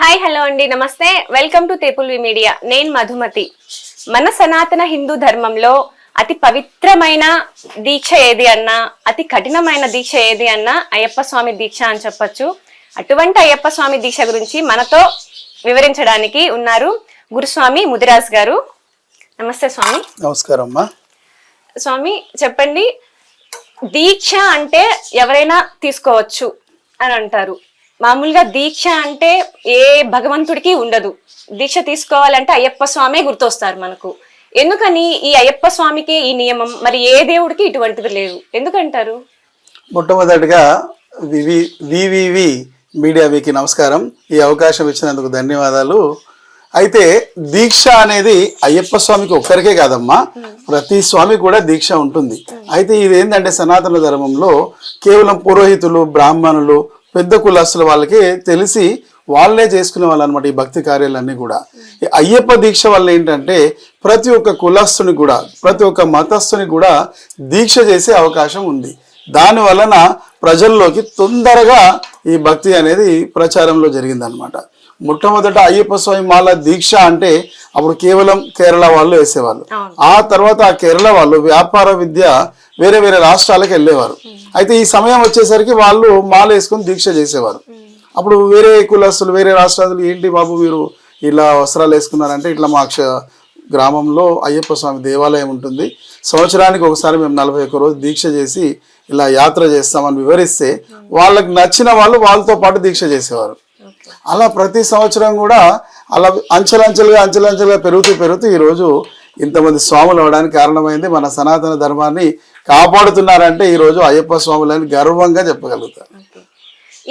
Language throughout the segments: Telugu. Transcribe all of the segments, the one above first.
హాయ్ హలో అండి నమస్తే వెల్కమ్ టు తేపుల్వి మీడియా. నేను మధుమతి. మన సనాతన హిందూ ధర్మంలో అతి పవిత్రమైన దీక్ష ఏది అన్నా, అతి కఠినమైన దీక్ష ఏది అన్నా అయ్యప్ప స్వామి దీక్ష అని చెప్పొచ్చు. అటువంటి అయ్యప్ప స్వామి దీక్ష గురించి మనతో వివరించడానికి ఉన్నారు గురుస్వామి ముదిరాజ్ గారు. నమస్తే స్వామి. నమస్కారం అమ్మా. స్వామి చెప్పండి, దీక్ష అంటే ఎవరైనా తీసుకోవచ్చు అని అంటారు. మామూలుగా దీక్ష అంటే ఏ భగవంతుడికి ఉండదు. దీక్ష తీసుకోవాలంటే అయ్యప్ప స్వామి గుర్తొస్తారు మనకు. ఎందుకని ఈ అయ్యప్ప స్వామికి ఈ నియమం, మరి ఏ దేవుడికి ఇటువంటిది లేదు ఎందుకంటారు? మొట్టమొదటిగా వివివి మీడియాకి నమస్కారం. ఈ అవకాశం ఇచ్చినందుకు ధన్యవాదాలు. అయితే దీక్ష అనేది అయ్యప్ప స్వామికి ఒక్కరికే కాదమ్మా, ప్రతి స్వామి కూడా దీక్ష ఉంటుంది. అయితే ఇది ఏంటంటే సనాతన ధర్మంలో కేవలం పురోహితులు, బ్రాహ్మణులు, పెద్ద కులస్తుల వాళ్ళకి తెలిసి వాళ్ళే చేసుకునే వాళ్ళు అనమాట ఈ భక్తి కార్యాలన్నీ కూడా. ఈ అయ్యప్ప దీక్ష వల్ల ఏంటంటే ప్రతి ఒక్క కులస్తుని కూడా, ప్రతి ఒక్క మతస్థుని కూడా దీక్ష చేసే అవకాశం ఉంది. దాని వలన ప్రజల్లోకి తొందరగా ఈ భక్తి అనేది ప్రచారంలో జరిగిందనమాట. మొట్టమొదట అయ్యప్ప స్వామి మాల దీక్ష అంటే అప్పుడు కేవలం కేరళ వాళ్ళు వేసేవాళ్ళు. ఆ తర్వాత ఆ కేరళ వాళ్ళు వ్యాపార విద్య వేరే వేరే రాష్ట్రాలకు వెళ్ళేవారు. అయితే ఈ సమయం వచ్చేసరికి వాళ్ళు మాల వేసుకొని దీక్ష చేసేవారు. అప్పుడు వేరే కులస్తులు, వేరే రాష్ట్రాలు, ఏంటి బాబు మీరు ఇలా వస్త్రాలు వేసుకున్నారంటే, ఇట్లా మా గ్రామంలో అయ్యప్ప స్వామి దేవాలయం ఉంటుంది, సంవత్సరానికి ఒకసారి మేము 41 రోజు దీక్ష చేసి ఇలా యాత్ర చేస్తామని వివరిస్తే వాళ్ళకి నచ్చిన వాళ్ళు వాళ్ళతో పాటు దీక్ష చేసేవారు. అలా ప్రతి సంవత్సరం కూడా అలా అంచెలంచెలుగా పెరుగుతూ ఈరోజు ఇంతమంది స్వాములు అవడానికి కారణమైంది. మన సనాతన ధర్మాన్ని కాపాడుతున్నారంటే ఈరోజు అయ్యప్ప స్వాములని గర్వంగా చెప్పగలుగుతారు.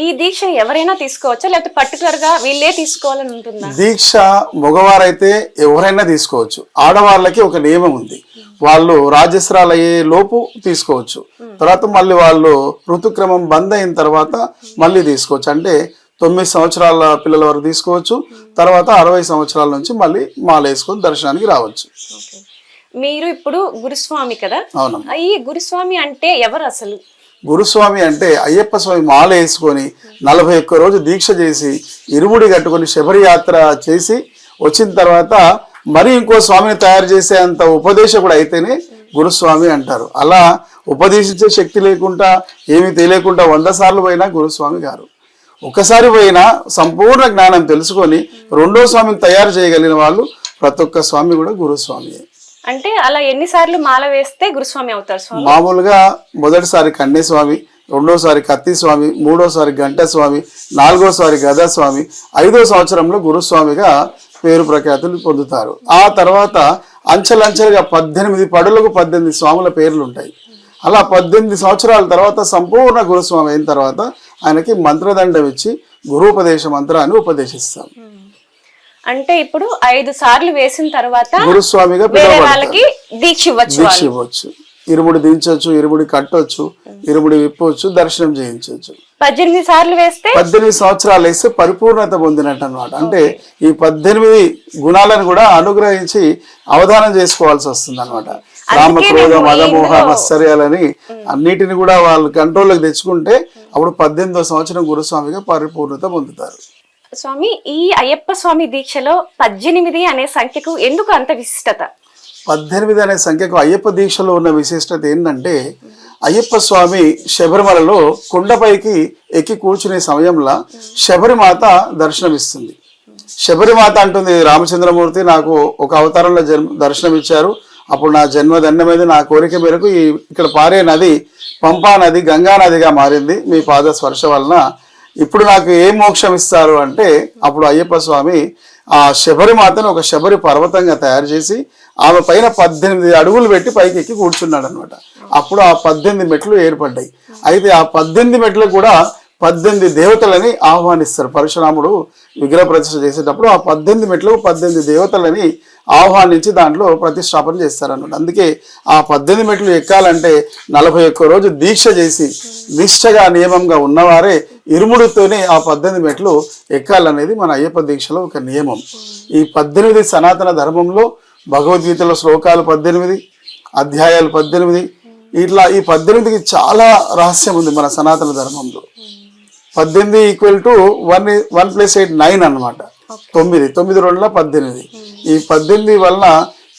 ఈ దీక్ష ఎవరైనా తీసుకోవచ్చా, లేకపోతే పర్టికులర్ గా వీళ్ళే తీసుకోవాలని ఉంటుందా? దీక్ష మగవారైతే ఎవరైనా తీసుకోవచ్చు. ఆడవాళ్ళకి ఒక నియమం ఉంది. వాళ్ళు రాజస్రాలు అయ్యే లోపు తీసుకోవచ్చు. తర్వాత మళ్ళీ వాళ్ళు ఋతుక్రమం బంద్ అయిన తర్వాత మళ్ళీ తీసుకోవచ్చు. అంటే 9 సంవత్సరాల పిల్లల వరకు తీసుకోవచ్చు. తర్వాత 60 సంవత్సరాల నుంచి మళ్ళీ మాల వేసుకొని దర్శనానికి రావచ్చు. మీరు ఇప్పుడు గురుస్వామి కదా? అవునమ్మా. ఈ గురుస్వామి అంటే ఎవరు అసలు? గురుస్వామి అంటే అయ్యప్ప స్వామి మాల వేసుకొని 41 రోజు దీక్ష చేసి ఇరుముడి కట్టుకొని శబరి యాత్ర చేసి వచ్చిన తర్వాత మరి ఇంకో స్వామిని తయారు చేసే అంత ఉపదేశకుడు అయితేనే గురుస్వామి అంటారు. అలా ఉపదేశించే శక్తి లేకుండా, ఏమీ తెలియకుండా 100 సార్లు పోయినా గురుస్వామి గారు. ఒకసారి పోయినా సంపూర్ణ జ్ఞానం తెలుసుకొని రెండో స్వామిని తయారు చేయగలిగిన వాళ్ళు ప్రతి ఒక్క స్వామి కూడా గురుస్వామి. అంటే అలా ఎన్నిసార్లు మాల వేస్తే గురుస్వామి అవుతారు స్వామి? మామూలుగా మొదటిసారి కన్యస్వామి, రెండోసారి కత్తి స్వామి, మూడోసారి గంట స్వామి, 4వసారి గదా స్వామి, 5వ సంవత్సరంలో గురుస్వామిగా పేరు ప్రఖ్యాతులు పొందుతారు. ఆ తర్వాత అంచెలంచెలుగా 18 పడులకు 18 స్వాముల పేర్లు ఉంటాయి. అలా 18 సంవత్సరాల తర్వాత సంపూర్ణ గురుస్వామి అయిన తర్వాత ఆయనకి మంత్రదండం ఇచ్చి గురూపదేశ మంత్రాన్ని ఉపదేశిస్తాం. అంటే ఇప్పుడు 5 సార్లు వేసిన తర్వాత గురుస్వామిగా దీక్ష ఇవ్వచ్చు. ఇరుముడి దించవచ్చు, ఇరుముడి కట్టొచ్చు, ఇరుముడి విప్పవచ్చు, దర్శనం చేయించవచ్చు. 18 సార్లు వేస్తే 18 సంవత్సరాలు వేస్తే పరిపూర్ణత పొందినట్టు అనమాట. అంటే ఈ 18 గుణాలను కూడా అనుగ్రహించి అవధానం చేసుకోవాల్సి వస్తుంది అనమాట. రామ, క్రోధ, మదమోహ, మత్సర్యాలని అన్నిటిని కూడా వాళ్ళు కంట్రోల్లోకి తెచ్చుకుంటే అప్పుడు 18వ సంవత్సరం గురుస్వామిగా పరిపూర్ణత పొందుతారు. స్వామి, ఈ అయ్యప్ప స్వామి దీక్షలో 18 అనే సంఖ్యకు ఎందుకు అంత విశిష్టత? 18 అనే సంఖ్యకు అయ్యప్ప దీక్షలో ఉన్న విశిష్టత ఏంటంటే, అయ్యప్ప స్వామి శబరిమలలో కొండపైకి ఎక్కి కూర్చునే సమయంలో శబరిమాత దర్శనమిస్తుంది. శబరిమాత అంటుంది, రామచంద్రమూర్తి నాకు ఒక అవతారంలో దర్శనం ఇచ్చారు, అప్పుడు నా జన్మ దండమైంది, నా కోరిక మేరకు ఇక్కడ పారే నది పంపా నది గంగా నదిగా మారింది మీ పాద స్పర్శ వలన. ఇప్పుడు నాకు ఏ మోక్షం ఇస్తారు అంటే, అప్పుడు అయ్యప్ప స్వామి ఆ శబరిమాతను ఒక శబరి పర్వతంగా తయారు చేసి ఆమె పైన 18 అడుగులు పెట్టి పైకి ఎక్కి కూర్చున్నాడు అనమాట. అప్పుడు ఆ 18 మెట్లు ఏర్పడ్డాయి. అయితే ఆ 18 మెట్లు కూడా 18 దేవతలని ఆహ్వానిస్తారు. పరశురాముడు విగ్రహ ప్రతిష్ఠ చేసేటప్పుడు ఆ 18 మెట్లకు 18 దేవతలని ఆహ్వానించి దాంట్లో ప్రతిష్టాపన చేస్తారన్నమాట. అందుకే ఆ 18 మెట్లు ఎక్కాలంటే 41 రోజు దీక్ష చేసి నిష్ఠగా నియమంగా ఉన్నవారే ఇరుముడితోనే ఆ 18 మెట్లు ఎక్కాలనేది మన అయ్యప్ప దీక్షలో ఒక నియమం. ఈ 18 సనాతన ధర్మంలో భగవద్గీతలో శ్లోకాలు 18, అధ్యాయాలు 18, ఇట్లా ఈ 18కి చాలా రహస్యం ఉంది మన సనాతన ధర్మంలో. 18 ఈక్వల్ టు 1 + 8 9 అనమాట. 9 2 18. ఈ 18 వలన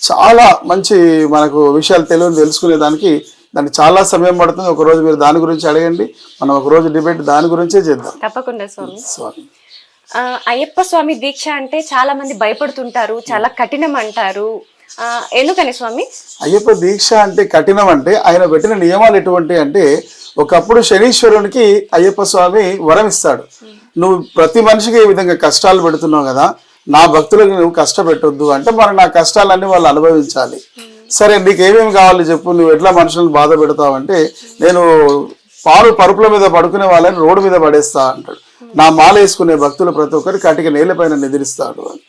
చాలా మంచి మనకు విషయాలు తెలుసుకునేదానికి దానికి చాలా సమయం పడుతుంది. ఒక రోజు మీరు దాని గురించి అడగండి, మనం ఒక రోజు డిబేట్ దాని గురించే చేద్దాం. తప్పకుండా స్వామి. అయ్యప్ప స్వామి దీక్ష అంటే చాలా మంది భయపడుతుంటారు, చాలా కఠినం అంటారు. ఎందుకని స్వామి? అయ్యప్ప దీక్ష అంటే కఠినం అంటే ఆయన పెట్టిన నియమాలు ఎటువంటి అంటే, ఒకప్పుడు శనీశ్వరునికి అయ్యప్ప స్వామి వరం ఇస్తాడు, నువ్వు ప్రతి మనిషికి ఈ విధంగా కష్టాలు పెడుతున్నావు కదా, నా భక్తులకు నువ్వు కష్టపెట్టొద్దు అంటే, మరి నా కష్టాలన్నీ వాళ్ళు అనుభవించాలి. సరే నీకు ఏమేమి కావాలి చెప్పు, నువ్వు ఎట్లా మనుషులను బాధ పెడతావు అంటే, నేను పరుపుల మీద పడుకునే వాళ్ళని రోడ్డు మీద పడేస్తా అంటాడు. నా మాల వేసుకునే భక్తులు ప్రతి ఒక్కరు కటిక నేలపైన నిద్రిస్తాడు అని.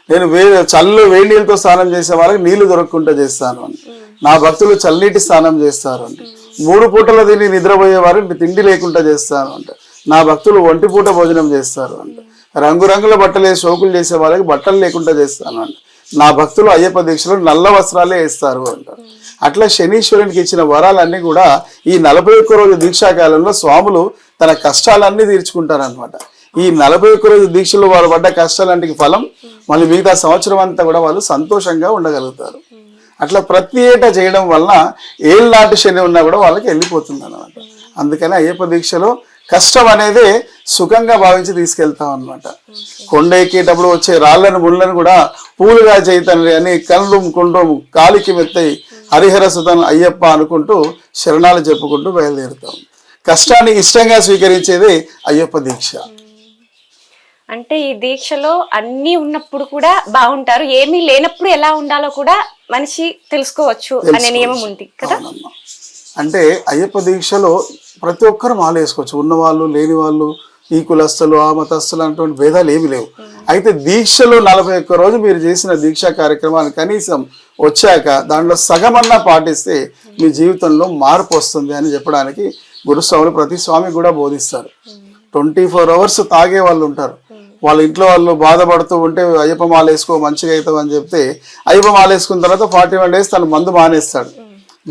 నేను వేడి నీళ్ళతో స్నానం చేసే వాళ్ళకి నీళ్లు దొరకకుండా చేస్తాను అని. నా భక్తులు చల్లనీటి స్నానం చేస్తారు అంటే. 3 పూటల తిని నిద్రపోయే వారికి తిండి లేకుండా చేస్తాను అంటే. నా భక్తులు 1 పూట భోజనం చేస్తారు అంటే. రంగురంగుల బట్టలు షోకులు చేసే వాళ్ళకి బట్టలు లేకుండా చేస్తాను అంటే. నా భక్తులు అయ్యప్ప దీక్షలో నల్ల వస్త్రాలే వేస్తారు అంటారు. అట్లా శనీశ్వరునికి ఇచ్చిన వరాలన్నీ కూడా ఈ 41 రోజు దీక్షాకాలంలో స్వాములు తన కష్టాలన్నీ తీర్చుకుంటారనమాట. ఈ 41 రోజు దీక్షలో వారు పడ్డ కష్టాలంటికి ఫలం మళ్ళీ మిగతా సంవత్సరం అంతా కూడా వాళ్ళు సంతోషంగా ఉండగలుగుతారు. అట్లా ప్రతి ఏటా చేయడం వలన ఏళ్ళనాటి శని ఉన్నా కూడా వాళ్ళకి వెళ్ళిపోతుంది అనమాట. అందుకని అయ్యప్ప దీక్షలో కష్టం అనేది సుఖంగా భావించి తీసుకెళ్తాం అనమాట. కొండ ఎక్కేటప్పుడు వచ్చే రాళ్ళను ముళ్ళను కూడా పూలుగా చేయతండ్రి అని కళ్ళు కుండం కాలికి మెత్తయి హరిహర సుతన్ అయ్యప్ప అనుకుంటూ శరణాలు చెప్పుకుంటూ బయలుదేరుతాం. కష్టాన్ని ఇష్టంగా స్వీకరించేది అయ్యప్ప దీక్ష. అంటే ఈ దీక్షలో అన్ని ఉన్నప్పుడు కూడా బాగుంటారు, ఏమీ లేనప్పుడు ఎలా ఉండాలో కూడా మనిషి తెలుసుకోవచ్చు అనే నియమం ఉంది కదా. అంటే అయ్యప్ప దీక్షలో ప్రతి ఒక్కరు మాల వేసుకోవచ్చు, ఉన్నవాళ్ళు లేని వాళ్ళు, ఈ కులస్తులు ఆ మతస్థులు అటువంటి భేదాలు ఏమి లేవు. అయితే దీక్షలో 41 రోజు మీరు చేసిన దీక్షా కార్యక్రమాన్ని కనీసం వచ్చాక దాంట్లో సగమన్నా పాటిస్తే మీ జీవితంలో మార్పు వస్తుంది అని చెప్పడానికి గురుస్వాములు ప్రతి స్వామి కూడా బోధిస్తారు. 24 అవర్స్ తాగే వాళ్ళు ఉంటారు, వాళ్ళ ఇంట్లో వాళ్ళు బాధపడుతూ ఉంటే అయ్యప్ప మాల వేసుకో మంచిగా అవుతావు అని చెప్తే అయ్యప్ప మాల వేసుకున్న తర్వాత 41 days తను మందు మానేస్తాడు,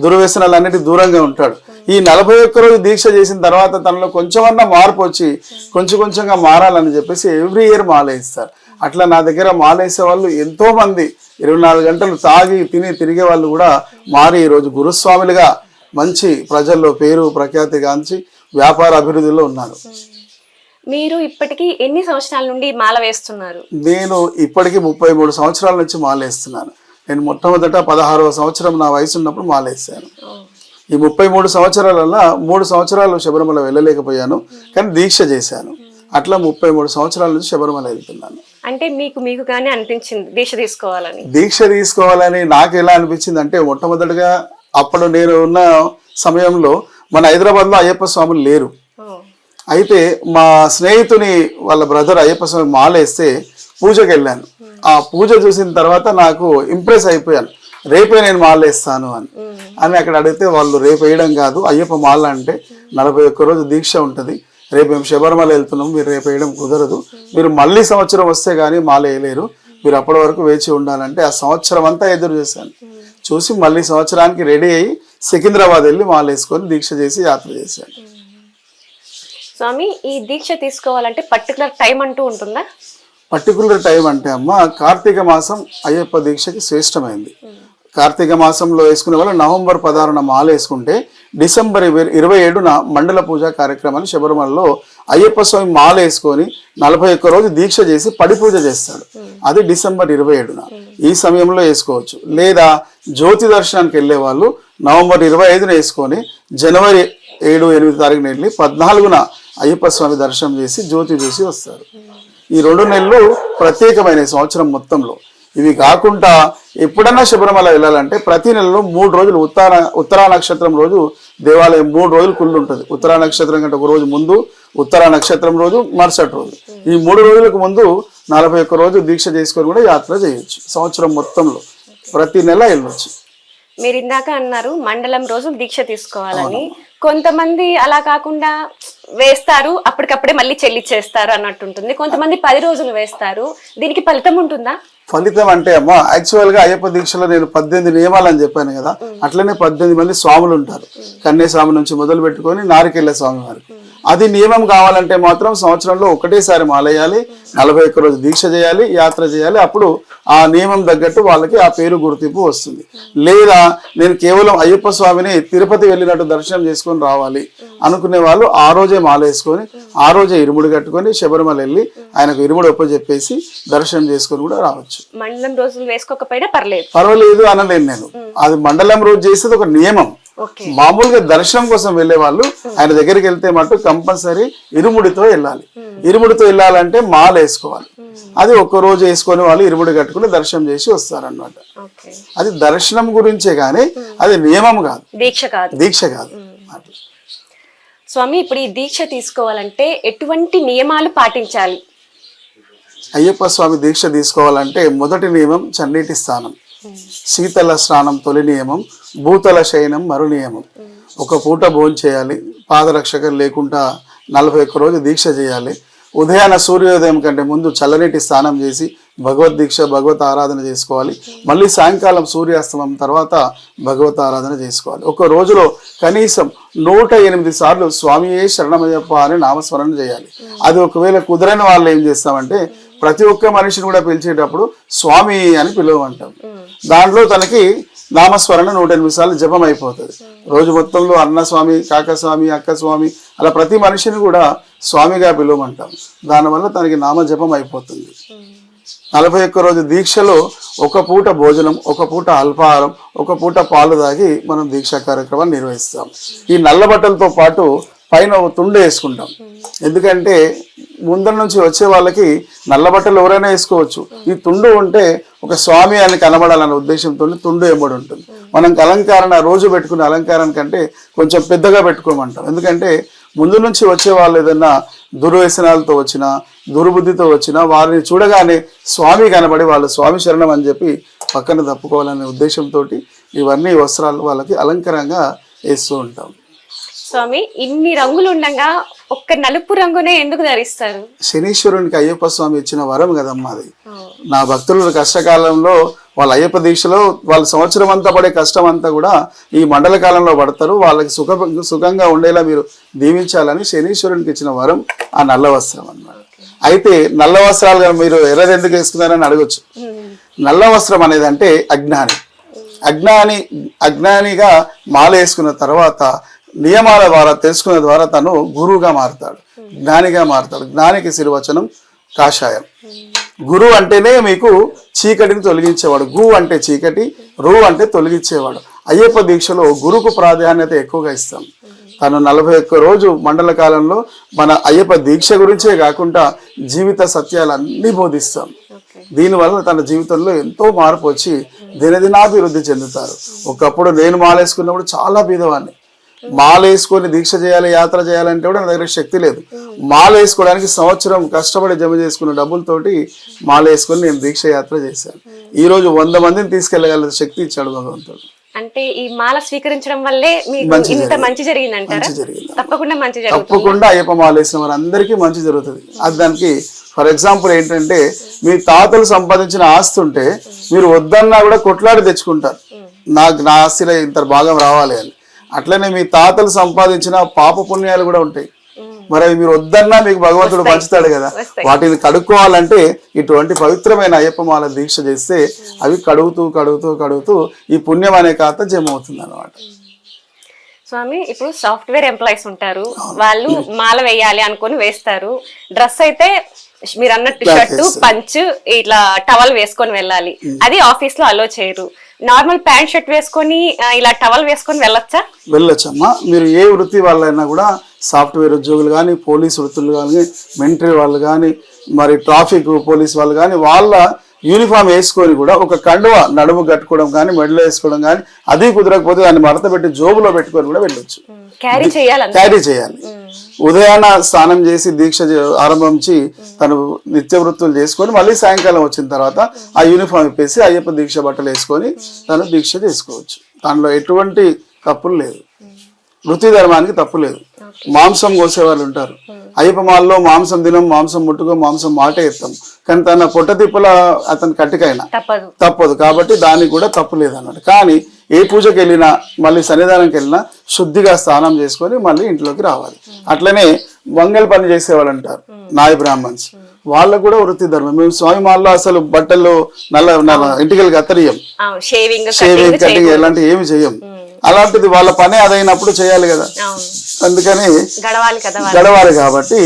దుర్వ్యసనాలన్నిటి దూరంగా ఉంటాడు. ఈ 41 రోజు దీక్ష చేసిన తర్వాత తనలో కొంచెమన్నా మార్పు వచ్చి కొంచెంగా మారాలని చెప్పేసి ఎవ్రీ ఇయర్ మాల వేస్తారు. అట్లా నా దగ్గర మాల వేసే వాళ్ళు ఎంతో మంది 24 గంటలు తాగి తిని తిరిగే వాళ్ళు కూడా మారి ఈరోజు గురుస్వాములుగా మంచి ప్రజల్లో పేరు ప్రఖ్యాతి గాంచి వ్యాపార అభివృద్ధిలో ఉన్నారు. మీరు ఇప్పటికీ ఎన్ని సంవత్సరాల నుండి మాల వేస్తున్నారు? నేను ఇప్పటికీ 33 సంవత్సరాల నుంచి మాల వేస్తున్నాను. నేను మొట్టమొదట 16వ సంవత్సరం నా వయసు ఉన్నప్పుడు మాల వేసాను. ఈ 33 సంవత్సరాలలో 3 సంవత్సరాలు శబరిమల వెళ్ళలేకపోయాను, కానీ దీక్ష చేశాను. అట్లా 33 సంవత్సరాల నుంచి శబరిమల వెళ్తున్నాను. అంటే మీకు గానీ అనిపించింది దీక్ష తీసుకోవాలని నాకు ఎలా అనిపించింది అంటే, మొట్టమొదటిగా అప్పుడు నేను ఉన్న సమయంలో మన హైదరాబాద్లో అయ్యప్ప స్వాములు లేరు. అయితే మా స్నేహితుని వాళ్ళ బ్రదర్ అయ్యప్ప స్వామి మాల వేస్తే పూజకి వెళ్ళాను. ఆ పూజ చూసిన తర్వాత నాకు ఇంప్రెస్ అయిపోయాను, రేపే నేను మాల వేస్తాను అని అక్కడ అడిగితే వాళ్ళు రేపు వేయడం కాదు, అయ్యప్ప మాల అంటే 41 రోజు దీక్ష ఉంటుంది, రేపు మేము శబరిమల వెళ్తున్నాం, మీరు రేపు వేయడం కుదరదు, మీరు మళ్ళీ సంవత్సరం వస్తే కానీ మాల వేయలేరు, మీరు అప్పటి వరకు వేచి ఉండాలంటే ఆ సంవత్సరం అంతా ఎదురు చేశాను. చూసి మళ్ళీ సంవత్సరానికి రెడీ అయ్యి సికింద్రాబాద్ వెళ్ళి మాల వేసుకొని దీక్ష చేసి యాత్ర చేశాను. స్వామి, ఈ దీక్ష తీసుకోవాలంటే పర్టికులర్ టైం అంటూ ఉంటుందా? పర్టికులర్ టైం అంటే అమ్మ, కార్తీక మాసం అయ్యప్ప దీక్షకి శ్రేష్టమైంది. కార్తీక మాసంలో వేసుకునే వాళ్ళు నవంబర్ 16న మాల వేసుకుంటే డిసెంబర్ 27న మండల పూజా కార్యక్రమాన్ని శబరిమలలో అయ్యప్ప స్వామి మాల వేసుకొని 41 రోజు దీక్ష చేసి పడి పూజ చేస్తాడు. అది డిసెంబర్ 27న. ఈ సమయంలో వేసుకోవచ్చు. లేదా జ్యోతి దర్శనానికి వెళ్ళే వాళ్ళు నవంబర్ 25న వేసుకొని జనవరి 7-8 తారీఖున వెళ్ళి 14న అయ్యప్ప స్వామి దర్శనం చేసి జ్యోతి చూసి వస్తారు. ఈ 2 నెలలు ప్రత్యేకమైన సంవత్సరం మొత్తంలో. ఇవి కాకుండా ఎప్పుడన్నా శబరిమల వెళ్ళాలంటే ప్రతి నెలలో 3 రోజులు ఉత్తరా నక్షత్రం రోజు దేవాలయం 3 రోజులు కుళ్ళు ఉంటుంది. ఉత్తరా నక్షత్రం కంటే ఒక రోజు ముందు, ఉత్తరా నక్షత్రం రోజు, మరుసటి రోజు. ఈ 3 రోజులకు ముందు 41 రోజు దీక్ష చేసుకొని కూడా యాత్ర చేయొచ్చు. సంవత్సరం మొత్తంలో ప్రతి నెల వెళ్ళొచ్చు. మీరు ఇందాక అన్నారు మండలం రోజు దీక్ష తీసుకోవాలని. కొంతమంది అలా కాకుండా వేస్తారు, అప్పటికప్పుడే మళ్ళీ చెల్లిచ్చేస్తారు అన్నట్టుంటుంది. కొంతమంది 10 రోజులు వేస్తారు. దీనికి ఫలితం ఉంటుందా? ఫలితం అంటే అమ్మ, యాక్చువల్ గా అయ్యప్ప దీక్షలో నేను 18 నియమాలు అని చెప్పాను కదా, అట్లనే 18 మంది స్వాములు ఉంటారు. కన్య స్వామి నుంచి మొదలు పెట్టుకొని నారికెళ్ళ స్వామి వారికి అది నియమం కావాలంటే మాత్రం సంవత్సరంలో ఒకటేసారి మాలేయాలి, 41 రోజు దీక్ష చేయాలి, యాత్ర చేయాలి. అప్పుడు ఆ నియమం తగ్గట్టు వాళ్ళకి ఆ పేరు గుర్తింపు వస్తుంది. లేదా నేను కేవలం అయ్యప్ప స్వామిని తిరుపతి వెళ్ళినట్టు దర్శనం చేసుకొని రావాలి అనుకునే వాళ్ళు ఆ రోజే మాలేసుకొని ఆ రోజే ఇరుముడి కట్టుకొని శబరిమల వెళ్ళి ఆయనకు ఇరుముడి ఒప్పజెప్పేసి దర్శనం చేసుకొని కూడా రావచ్చు. మండలం రోజులు వేసుకోకపోయినా పర్వాలేదు అనలేను నేను. అది మండలం రోజు చేసేది ఒక నియమం. మామూలుగా దర్శనం కోసం వెళ్లే వాళ్ళు ఆయన దగ్గరికి వెళ్తే మటు కంపల్సరీ ఇరుముడితో వెళ్ళాలి. ఇరుముడితో వెళ్ళాలంటే మాల వేసుకోవాలి. అది ఒక్క రోజు వేసుకొని వాళ్ళు ఇరుముడి కట్టుకుని దర్శనం చేసి వస్తారన్నమాట. అది దర్శనం గురించే గానీ అది నియమం కాదు, దీక్ష కాదు. స్వామి, ఇప్పుడు ఈ దీక్ష తీసుకోవాలంటే ఎటువంటి నియమాలు పాటించాలి? అయ్యప్ప స్వామి దీక్ష తీసుకోవాలంటే మొదటి నియమం చన్నీటి స్నానం, శీతల స్నానం తొలి నియమం, భూతల శయనం మరు నియమం. ఒక పూట భోజనం చేయాలి, పాదరక్షకం లేకుండా 41 రోజు దీక్ష చేయాలి. ఉదయాన సూర్యోదయం కంటే ముందు చల్లనీటి స్నానం చేసి భగవద్దీక్ష భగవత్ ఆరాధన చేసుకోవాలి. మళ్ళీ సాయంకాలం సూర్యాస్తమం తర్వాత భగవత్ ఆరాధన చేసుకోవాలి. ఒక రోజులో కనీసం 108 సార్లు స్వామియే శరణమయ్యప్ప అని నామస్మరణ చేయాలి. అది ఒకవేళ కుదరని వాళ్ళు ఏం చేస్తామంటే ప్రతి ఒక్క మనిషిని కూడా పిలిచేటప్పుడు స్వామి అని పిలువమంటాం. దాంట్లో తనకి నామస్మరణ 108 సార్లు జపం అయిపోతుంది. రోజు మొత్తంలో అన్నస్వామి, కాకస్వామి, అక్కస్వామి అలా ప్రతి మనిషిని కూడా స్వామిగా పిలువమంటాం. దానివల్ల తనకి నామ జపం అయిపోతుంది. 41 రోజు దీక్షలో ఒక పూట భోజనం, ఒక పూట అల్పాహారం, ఒక పూట పాలు తాగి మనం దీక్షా కార్యక్రమాన్ని నిర్వహిస్తాం. ఈ నల్ల బట్టలతో పాటు పైన తుండు వేసుకుంటాం. ఎందుకంటే ముందర నుంచి వచ్చే వాళ్ళకి నల్ల బట్టలు ఎవరైనా వేసుకోవచ్చు. ఈ తుండు ఉంటే ఒక స్వామి అని కనబడాలనే ఉద్దేశంతో తుండు ఎంబడి ఉంటుంది. మనం అలంకరణ రోజు పెట్టుకునే అలంకారం కంటే కొంచెం పెద్దగా పెట్టుకోమంటాం. ఎందుకంటే ముందు నుంచి వచ్చే వాళ్ళు ఏదన్నా దుర్వ్యసనాలతో వచ్చినా, దుర్బుద్ధితో వచ్చినా వారిని చూడగానే స్వామి కనబడి వాళ్ళు స్వామి శరణం అని చెప్పి పక్కన తప్పుకోవాలనే ఉద్దేశంతో ఇవన్నీ వస్త్రాలు వాళ్ళకి అలంకరంగా వేస్తూ ఉంటాం. స్వామి, ఇన్ని రంగులు ఉండగా ఒక్క నలుపు రంగునే ఎందుకు ధరిస్తారు? శనీశ్వరునికి అయ్యప్ప స్వామి ఇచ్చిన వరం కదమ్మా అది. నా భక్తులు కష్టకాలంలో వాళ్ళ అయ్యప్ప దీక్షలో వాళ్ళ సంవత్సరం అంతా పడే కష్టం అంతా కూడా ఈ మండల కాలంలో పడతారు. వాళ్ళకి సుఖంగా ఉండేలా మీరు దీవించాలని శనీశ్వరునికి ఇచ్చిన వరం ఆ నల్ల వస్త్రం అన్నమాట. అయితే నల్ల వస్త్రాలు మీరు ఎర్రది ఎందుకు వేసుకున్నారని అడగొచ్చు. నల్ల వస్త్రం అనేది అంటే అజ్ఞానిగా మాల వేసుకున్న తర్వాత నియమాల ద్వారా తెలుసుకునే ద్వారా తను గురువుగా మారుతాడు, జ్ఞానిగా మారుతాడు. జ్ఞానికి శిర్వచనం కాషాయం. గురువు అంటేనే మీకు చీకటిని తొలగించేవాడు. గు అంటే చీకటి, రు అంటే తొలగించేవాడు. అయ్యప్ప దీక్షలో గురువుకు ప్రాధాన్యత ఎక్కువగా ఇస్తాం. తను 41 రోజు మండల కాలంలో మన అయ్యప్ప దీక్ష గురించే కాకుండా జీవిత సత్యాలన్నీ బోధిస్తాం. దీనివల్ల తన జీవితంలో ఎంతో మార్పు వచ్చి దినదినాభివృద్ధి చెందుతారు. ఒకప్పుడు నేను మాలేసుకున్నప్పుడు చాలా బీదవాడిని. మాల వేసుకొని దీక్ష చేయాలి, యాత్ర చేయాలంటే కూడా నా దగ్గర శక్తి లేదు. మాల వేసుకోవడానికి సంవత్సరం కష్టపడి జమ చేసుకున్న డబ్బులతోటి మాల వేసుకొని నేను దీక్ష యాత్ర చేశాను. ఈ రోజు 100 మందిని తీసుకెళ్లగల శక్తి ఇచ్చాడు భగవంతుడు. అంటే ఈ మాల స్వీకరించడం వల్లే ఇంత మంచి జరిగిందంటారా? తప్పకుండా అయ్యప్ప మాల వేసిన వారందరికీ మంచి జరుగుతుంది. అది దానికి ఫర్ ఎగ్జాంపుల్ ఏంటంటే మీ తాతలు సంపాదించిన ఆస్తి ఉంటే మీరు వద్దన్నా కూడా కొట్లాడి తెచ్చుకుంటారు, నా ఆస్తిలో ఇంత భాగం రావాలి అని. అట్లనే మీ తాతలు సంపాదించిన పాప పుణ్యాలు కూడా ఉంటాయి. మరి అవి మీరు వద్దన్నా మీకు భగవంతుడు పంచుతాడు కదా. వాటిని కడుక్కోవాలంటే ఇటువంటి పవిత్రమైన అయ్యప్ప మాల దీక్ష చేస్తే అవి కడుగుతూ ఈ పుణ్యం అనే ఖాతా జమ అవుతుంది అన్నమాట. స్వామి, ఇప్పుడు సాఫ్ట్వేర్ ఎంప్లాయీస్ ఉంటారు, వాళ్ళు మాల వేయాలి అనుకొని వేస్తారు. డ్రెస్ అయితే మీరు అన్నట్టు షర్టు, పంచ్, ఇట్లా టవల్ వేసుకొని వెళ్ళాలి. అది ఆఫీస్ లో అలో చేయరు. నార్మల్ ప్యాంట్ షర్ట్ వేసుకొని ఇలా టవల్ వేసుకొని వెళ్ళొచ్చమ్మా. మీరు ఏ వృత్తి వాళ్ళైనా కూడా సాఫ్ట్వేర్ ఉద్యోగులు కానీ, పోలీస్ వృత్తులు కానీ, మిలిటరీ వాళ్ళు కానీ, మరి ట్రాఫిక్ పోలీస్ వాళ్ళు కానీ వాళ్ళ యూనిఫామ్ వేసుకొని కూడా ఒక కండువ నడుము కట్టుకోవడం కానీ, మెడలో వేసుకోవడం కానీ, అది కుదరకపోతే దాన్ని మడత పెట్టి జోబులో పెట్టుకొని కూడా వెళ్ళొచ్చు. క్యారీ చేయాలి. ఉదయాన స్నానం చేసి దీక్ష ఆరంభించి తను నిత్య వృత్తులు చేసుకొని మళ్ళీ సాయంకాలం వచ్చిన తర్వాత ఆ యూనిఫామ్ ఇప్పేసి అయ్యప్ప దీక్ష బట్టలు వేసుకొని తను దీక్ష చేసుకోవచ్చు. దానిలో ఎటువంటి తప్పులు లేదు. వృత్తి ధర్మానికి తప్పు లేదు. మాంసం కోసేవాళ్ళు ఉంటారు. అయ్యప్ప మాలలో మాంసం తినం, మాంసం ముట్టుకో, మాంసం మాటే ఎత్తాం. కానీ తన పొట్ట తిప్పల అతని కట్టికైనా తప్పదు కాబట్టి దానికి కూడా తప్పు లేదన్నమాట. కానీ ఏ పూజకి వెళ్ళినా మళ్ళీ సన్నిధానంకి వెళ్ళినా శుద్ధిగా స్నానం చేసుకొని మళ్ళీ ఇంట్లోకి రావాలి. అట్లనే మంగళ పని చేసేవాళ్ళు అంటారు నాయ బ్రాహ్మణ్స్, వాళ్ళకు కూడా వృత్తి ధర్మం. మేము స్వామి మాల్లో అసలు బట్టలు నల్ల ఇంటికి కత్తరియం, షేవింగ్ కటింగ్ ఎలాంటి ఏమి చెయ్యం. అలాంటిది వాళ్ళ పని అదైనప్పుడు చేయాలి కదా, అందుకని గడవాలి. కాబట్టి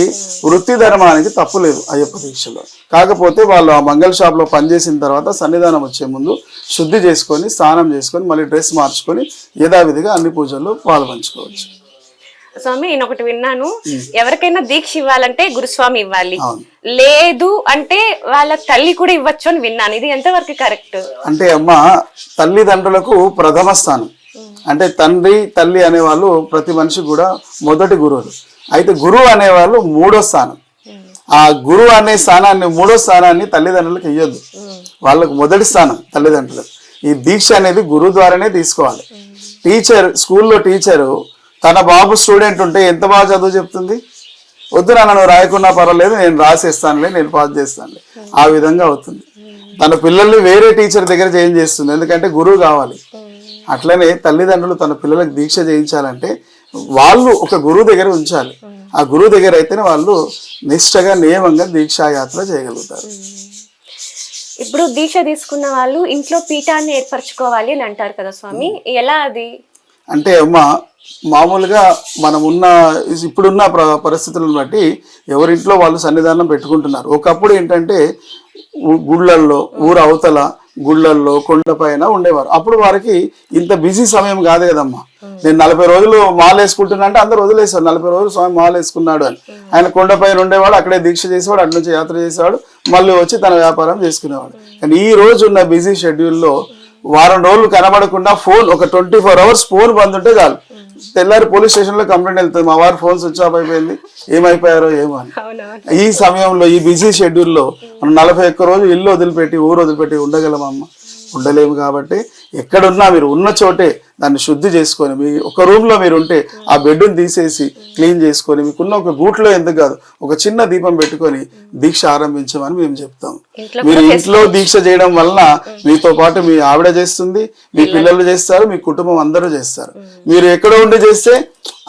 వృత్తి ధర్మానికి తప్పు లేదు అయ్యప్ప దీక్షలో. కాకపోతే వాళ్ళు ఆ మంగళ షాప్ లో పనిచేసిన తర్వాత సన్నిధానం వచ్చే ముందు శుద్ధి చేసుకొని స్నానం చేసుకొని మళ్ళీ డ్రెస్ మార్చుకొని యథావిధిగా అన్ని పూజల్లో పాల్పంచుకోవచ్చు. స్వామి నేను ఒకటి విన్నాను, ఎవరికైనా దీక్ష ఇవ్వాలంటే గురుస్వామి ఇవ్వాలి, లేదు అంటే వాళ్ళ తల్లి కూడా ఇవ్వచ్చు అని విన్నాను. ఇది ఎంతవరకు కరెక్ట్? అంటే అమ్మ, తల్లిదండ్రులకు ప్రథమ స్థానం. అంటే తండ్రి తల్లి అనేవాళ్ళు ప్రతి మనిషి కూడా మొదటి గురువులు. అయితే గురువు అనేవాళ్ళు మూడో స్థానం. ఆ గురువు అనే స్థానాన్ని, మూడో స్థానాన్ని తల్లిదండ్రులకు ఇవ్వద్దు, వాళ్ళకు మొదటి స్థానం తల్లిదండ్రులకు. ఈ దీక్ష అనేది గురువు ద్వారానే తీసుకోవాలి. టీచర్, స్కూల్లో టీచరు తన బాబు స్టూడెంట్ ఉంటే ఎంత బాగా చదువు చెప్తుంది, వద్దు నాన్న నువ్వు రాయకున్నా పర్వాలేదు, నేను రాసేస్తానులే, నేను పాస్ చేస్తానులే, ఆ విధంగా అవుతుంది. తన పిల్లల్ని వేరే టీచర్ దగ్గర చేంజ్ చేస్తుంది, ఎందుకంటే గురువు కావాలి. అట్లనే తల్లిదండ్రులు తన పిల్లలకు దీక్ష చేయించాలంటే వాళ్ళు ఒక గురువు దగ్గర ఉంచాలి. ఆ గురువు దగ్గర అయితేనే వాళ్ళు నిష్టగా నియమంగా దీక్షాయాత్ర చేయగలుగుతారు. ఇప్పుడు దీక్ష తీసుకున్న వాళ్ళు ఇంట్లో పీఠాన్ని ఏర్పరచుకోవాలి అని అంటారు కదా స్వామి, ఎలా అది? అంటే అమ్మ, మామూలుగా మనం ఉన్న ఇప్పుడున్న పరిస్థితులను బట్టి ఎవరింట్లో వాళ్ళు సన్నిధానం పెట్టుకుంటున్నారు. ఒకప్పుడు ఏంటంటే గుళ్ళల్లో, ఊరు అవతల గుళ్ళల్లో, కొండపైన ఉండేవారు. అప్పుడు వారికి ఇంత బిజీ సమయం కాదు కదమ్మా. నేను 40 రోజులు మాల వేసుకుంటున్నా అంటే అందరు వదిలేశారు, 40 రోజులు స్వామి మాల వేసుకున్నాడు అని. ఆయన కొండపైన ఉండేవాడు, అక్కడే దీక్ష చేసేవాడు, అటు నుంచి యాత్ర చేసేవాడు, మళ్ళీ వచ్చి తన వ్యాపారం చేసుకునేవాడు. కానీ ఈ రోజు ఉన్న బిజీ షెడ్యూల్లో వారం రోజులు కనబడకుండా ఫోన్, ఒక 24 hours ఫోన్ బంద్ ఉంటే చాలు, తెల్లారి పోలీస్ స్టేషన్ లో కంప్లైంట్ వెళ్తుంది, మా వారి ఫోన్ స్విచ్ ఆఫ్ అయిపోయింది, ఏమైపోయారో ఏమో అని. ఈ సమయంలో, ఈ బిజీ షెడ్యూల్లో మనం 41 రోజు ఇల్లు వదిలిపెట్టి, ఊరు వదిలిపెట్టి ఉండగలమమ్మ? ఉండలేము. కాబట్టి ఎక్కడున్నా మీరు ఉన్న చోటే దాన్ని శుద్ధి చేసుకొని, మీ ఒక రూమ్ లో మీరు ఉంటే ఆ బెడ్ని తీసేసి క్లీన్ చేసుకొని, మీకున్న ఒక గూట్లో ఎందుకు కాదు ఒక చిన్న దీపం పెట్టుకొని దీక్ష ఆరంభించమని మేము చెప్తాం. మీరు ఇంట్లో దీక్ష చేయడం వలన మీతో పాటు మీ ఆవిడ చేస్తుంది, మీ పిల్లలు చేస్తారు, మీ కుటుంబం అందరూ చేస్తారు. మీరు ఎక్కడ ఉండి చేస్తే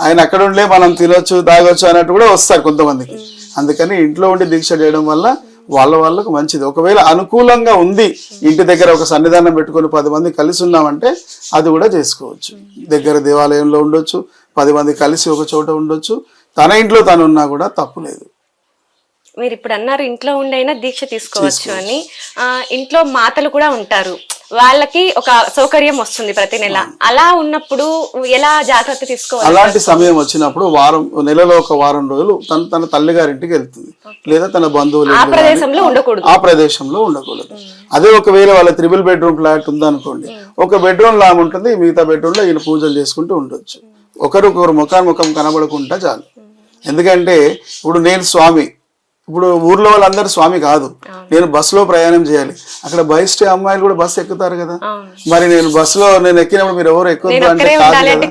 ఆయన అక్కడ ఉండే మనం తినొచ్చు తాగొచ్చు అన్నట్టు కూడా వస్తారు కొంతమందికి. అందుకని ఇంట్లో ఉండి దీక్ష చేయడం వల్ల వాళ్ళకు మంచిది. ఒకవేళ అనుకూలంగా ఉంది, ఇంటి దగ్గర ఒక సన్నిధానం పెట్టుకొని 10 మంది కలిసి ఉన్నామంటే అది కూడా చేసుకోవచ్చు. దగ్గర దేవాలయంలో ఉండొచ్చు, 10 మంది కలిసి ఒక చోట ఉండొచ్చు, తన ఇంట్లో తను ఉన్నా కూడా తప్పు లేదు. మీరు ఇప్పుడు అన్నారు ఇంట్లో ఉండైనా దీక్ష తీసుకోవచ్చు అని. ఇంట్లో మాతలు కూడా ఉంటారు, వాళ్ళకి ఒక సౌకర్యం వస్తుంది ప్రతి నెల. అలా ఉన్నప్పుడు ఎలా జాగ్రత్త తీసుకోవాలి? అలాంటి సమయం వచ్చినప్పుడు నెలలో ఒక వారం రోజులు తన తల్లిగారింటికి వెళ్తుంది, లేదా తన బంధువులు ఆ ప్రదేశంలో ఉండకూడదు. అదే ఒకవేళ వాళ్ళ 3 bedroom ఫ్లాట్ ఉందనుకోండి, ఒక బెడ్రూమ్ లాగా ఉంటుంది, మిగతా బెడ్రూమ్ లో ఈయన పూజలు చేసుకుంటూ ఉండొచ్చు. ఒకరికొకరు ముఖం కనబడకుండా చాలు. ఎందుకంటే ఇప్పుడు నేను స్వామి, ఇప్పుడు ఊర్లో వాళ్ళందరూ స్వామి కాదు, నేను బస్సులో ప్రయాణం చేయాలి, అక్కడ బయట అమ్మాయిలు కూడా బస్సు ఎక్కుతారు కదా, మరి నేను బస్సులో నేను ఎక్కినప్పుడు మీరు ఎవరు ఎక్కువద్దు అంటే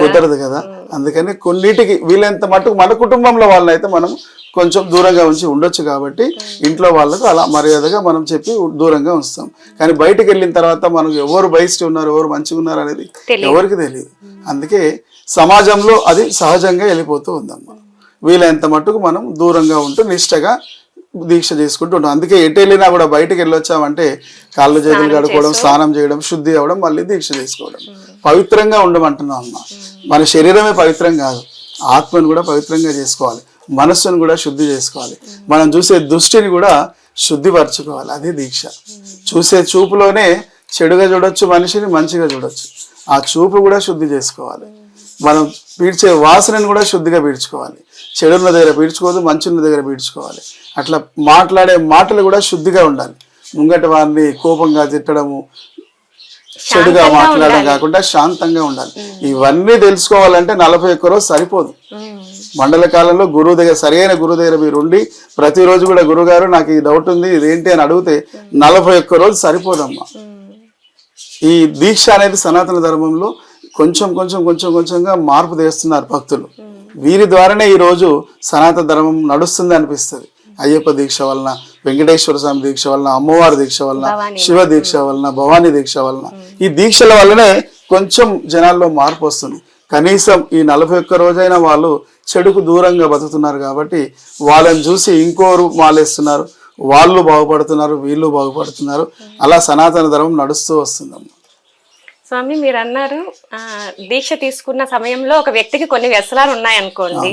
కుదరదు కదా. అందుకని కొన్నిటికి వీలైనంత మటుకు మన కుటుంబంలో వాళ్ళనైతే మనం కొంచెం దూరంగా ఉంచి ఉండొచ్చు. కాబట్టి ఇంట్లో వాళ్ళకు అలా మర్యాదగా మనం చెప్పి దూరంగా ఉంచుతాం. కానీ బయటకు వెళ్ళిన తర్వాత మనకు ఎవరు బయట ఉన్నారు, ఎవరు మంచిగా ఉన్నారు అనేది ఎవరికి తెలియదు. అందుకే సమాజంలో అది సహజంగా వెళ్ళిపోతూ ఉందమ్మా. వీలైనంత మట్టుకు మనం దూరంగా ఉంటూ నిష్టగా దీక్ష చేసుకుంటూ ఉంటాం. అందుకే ఎటు వెళ్ళినా కూడా బయటకు వెళ్ళొచ్చామంటే కాళ్ళు చేతులు కడుక్కోవడం, స్నానం చేయడం, శుద్ధి అవ్వడం, మళ్ళీ దీక్ష చేసుకోవడం, పవిత్రంగా ఉండమంటున్నాం అమ్మ. మన శరీరమే పవిత్రం కాదు, ఆత్మను కూడా పవిత్రంగా చేసుకోవాలి, మనస్సును కూడా శుద్ధి చేసుకోవాలి, మనం చూసే దృష్టిని కూడా శుద్ధిపరచుకోవాలి. అదే దీక్ష. చూసే చూపులోనే చెడుగా చూడొచ్చు మనిషిని, మంచిగా చూడొచ్చు. ఆ చూపు కూడా శుద్ధి చేసుకోవాలి. మనం పీడ్చే వాసనను కూడా శుద్ధిగా పీడ్చుకోవాలి. చెడున్న దగ్గర పీడ్చుకోవద్దు, మంచున్న దగ్గర పీడ్చుకోవాలి. అట్లా మాట్లాడే మాటలు కూడా శుద్ధిగా ఉండాలి. ముంగటి వారిని కోపంగా తిట్టడము, చెడుగా మాట్లాడడం కాకుండా శాంతంగా ఉండాలి. ఇవన్నీ తెలుసుకోవాలంటే 41 రోజు సరిపోదు. మండల కాలంలో గురువు దగ్గర, సరైన గురువు దగ్గర మీరు ఉండి ప్రతిరోజు కూడా గురుగారు నాకు ఈ డౌట్ ఉంది ఇదేంటి అని అడిగితే 41 రోజు సరిపోదమ్మా. ఈ దీక్ష అనేది సనాతన ధర్మంలో కొంచెంగా మార్పు తెస్తున్నారు భక్తులు. వీరి ద్వారానే ఈరోజు సనాతన ధర్మం నడుస్తుంది అనిపిస్తుంది. అయ్యప్ప దీక్ష వలన, వెంకటేశ్వర స్వామి దీక్ష వలన, అమ్మవారి దీక్ష వలన, శివ దీక్ష వలన, భవానీ దీక్ష వలన, ఈ దీక్షల వల్లనే కొంచెం జనాల్లో మార్పు వస్తుంది. కనీసం ఈ 41 రోజైనా వాళ్ళు చెడుకు దూరంగా బతుకుతున్నారు కాబట్టి వాళ్ళని చూసి ఇంకోరు మాలేస్తున్నారు, వాళ్ళు బాగుపడుతున్నారు, వీళ్ళు బాగుపడుతున్నారు. అలా సనాతన ధర్మం నడుస్తూ వస్తుందమ్మా. స్వామి మీరు అన్నారు దీక్ష తీసుకున్న సమయంలో ఒక వ్యక్తికి కొన్ని వ్యసనాలు ఉన్నాయనుకోండి,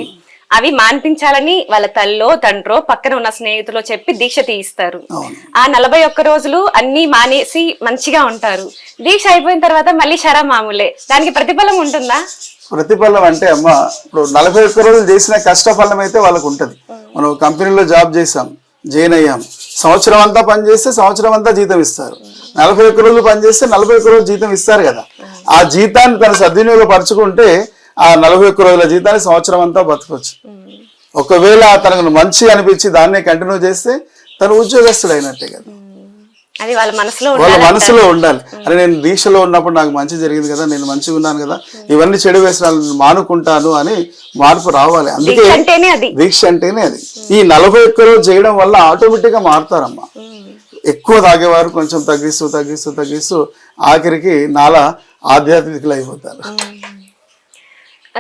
అవి మాన్పించాలని వాళ్ళ తల్లో తండ్రో పక్కన ఉన్న స్నేహితులో చెప్పి దీక్ష తీయిస్తారు. ఆ 41 రోజులు అన్ని మానేసి మంచిగా ఉంటారు. దీక్ష అయిపోయిన తర్వాత మళ్ళీ శరా మామూలే. దానికి ప్రతిఫలం ఉంటుందా? ప్రతిఫలం అంటే అమ్మ, ఇప్పుడు 41 రోజులు చేసిన కష్టఫలం అయితే వాళ్ళకు ఉంటుంది. మనం కంపెనీలో జాబ్ చేసాం, జాయిన్ అయ్యాం, సంవత్సరం అంతా పనిచేస్తే సంవత్సరం అంతా జీతం ఇస్తారు. 41 రోజులు పనిచేస్తే 41 రోజులు జీతం ఇస్తారు కదా. ఆ జీతాన్ని తన సద్వినియోగపరచుకుంటే ఆ 41 రోజుల జీతాన్ని సంవత్సరం అంతా బతకొచ్చు. ఒకవేళ తనకు మంచి అనిపించి దాన్నే కంటిన్యూ చేస్తే తను ఉద్యోగస్తుడు అయినట్టే కదా. అది వాళ్ళ మనసులో ఉండాలి. అరే నేను దీక్షలో ఉన్నప్పుడు నాకు మంచి జరిగింది కదా, నేను మంచిగా ఉన్నాను కదా, ఇవన్నీ చెడు వ్యసనాలను మానుకుంటాను అని మార్పు రావాలి. అందుకే దీక్ష అంటేనే అది. ఈ 41 రోజు చేయడం వల్ల ఆటోమేటిక్ గా మారుతారమ్మా. ఎక్కువ తాగేవారు కొంచెం తగ్గిస్తూ తగ్గిస్తూ తగ్గిస్తూ ఆఖరికి నాలా ఆధ్యాత్మికలు అయిపోతారు.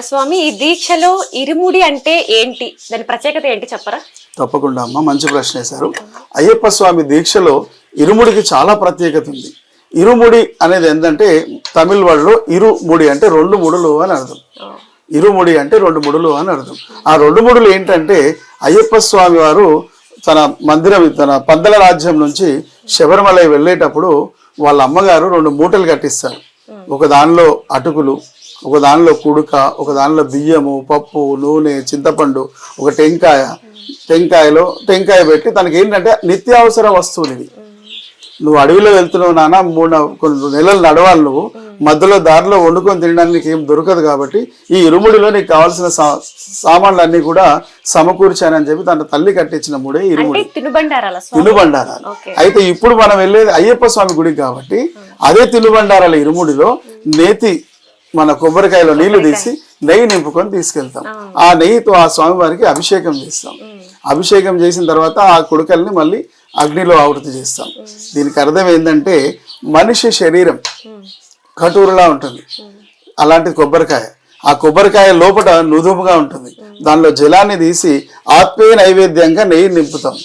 స్వామి ఈ దీక్షలో ఇరుముడి అంటే ఏంటి, దాని ప్రత్యేకత ఏంటి చెప్పరా? తప్పకుండా అమ్మ, మంచి ప్రశ్న వేశారు. అయ్యప్ప స్వామి దీక్షలో ఇరుముడికి చాలా ప్రత్యేకత ఉంది. ఇరుముడి అనేది ఏంటంటే తమిళ వాళ్ళలో ఇరుముడి అంటే 2 ముడులు అని అర్థం. ఇరుముడి అంటే 2 ముడులు అని అర్థం. ఆ 2 ముడులు ఏంటంటే అయ్యప్ప స్వామి వారు తన మందిరం, తన పందల రాజ్యం నుంచి శబరిమల వెళ్ళేటప్పుడు వాళ్ళ అమ్మగారు 2 మూటలు కట్టిస్తారు. ఒక దానిలో అటుకులు, ఒక దానిలో కుడుక, ఒక దానిలో బియ్యము, పప్పు, నూనె, చింతపండు, ఒక టెంకాయలో టెంకాయ పెట్టి తనకి ఏంటంటే నిత్యావసర వస్తువులు ఇవి. నువ్వు అడవిలో వెళ్తున్నావు నాన్న, కొన్ని నెలలు నడవాలి, నువ్వు మధ్యలో దారిలో వండుకొని తినడానికి ఏం దొరకదు కాబట్టి ఈ ఇరుముడిలో నీకు కావాల్సిన సామాన్లు అన్ని కూడా సమకూర్చానని చెప్పి తన తల్లి కట్టించిన ముడే ఇరుముడి, తినుబండారాలు. అయితే ఇప్పుడు మనం వెళ్ళేది అయ్యప్ప స్వామి గుడికి కాబట్టి అదే తినుబండారాల ఇరుముడిలో నేతి మన కొబ్బరికాయలో నీళ్లు తీసి నెయ్యి నింపుకొని తీసుకెళ్తాం. ఆ నెయ్యితో ఆ స్వామి వారికి అభిషేకం చేస్తాం. అభిషేకం చేసిన తర్వాత ఆ కుడకల్ని మళ్ళీ అగ్నిలో ఆవృతి చేస్తాం. దీనికి అర్థం ఏంటంటే మనిషి శరీరం కటూరులా ఉంటుంది, అలాంటి కొబ్బరికాయ. ఆ కొబ్బరికాయ లోపల నుదుముగా ఉంటుంది. దానిలో జలాన్ని తీసి ఆత్మీయ నైవేద్యంగా నెయ్యి నింపుతాం.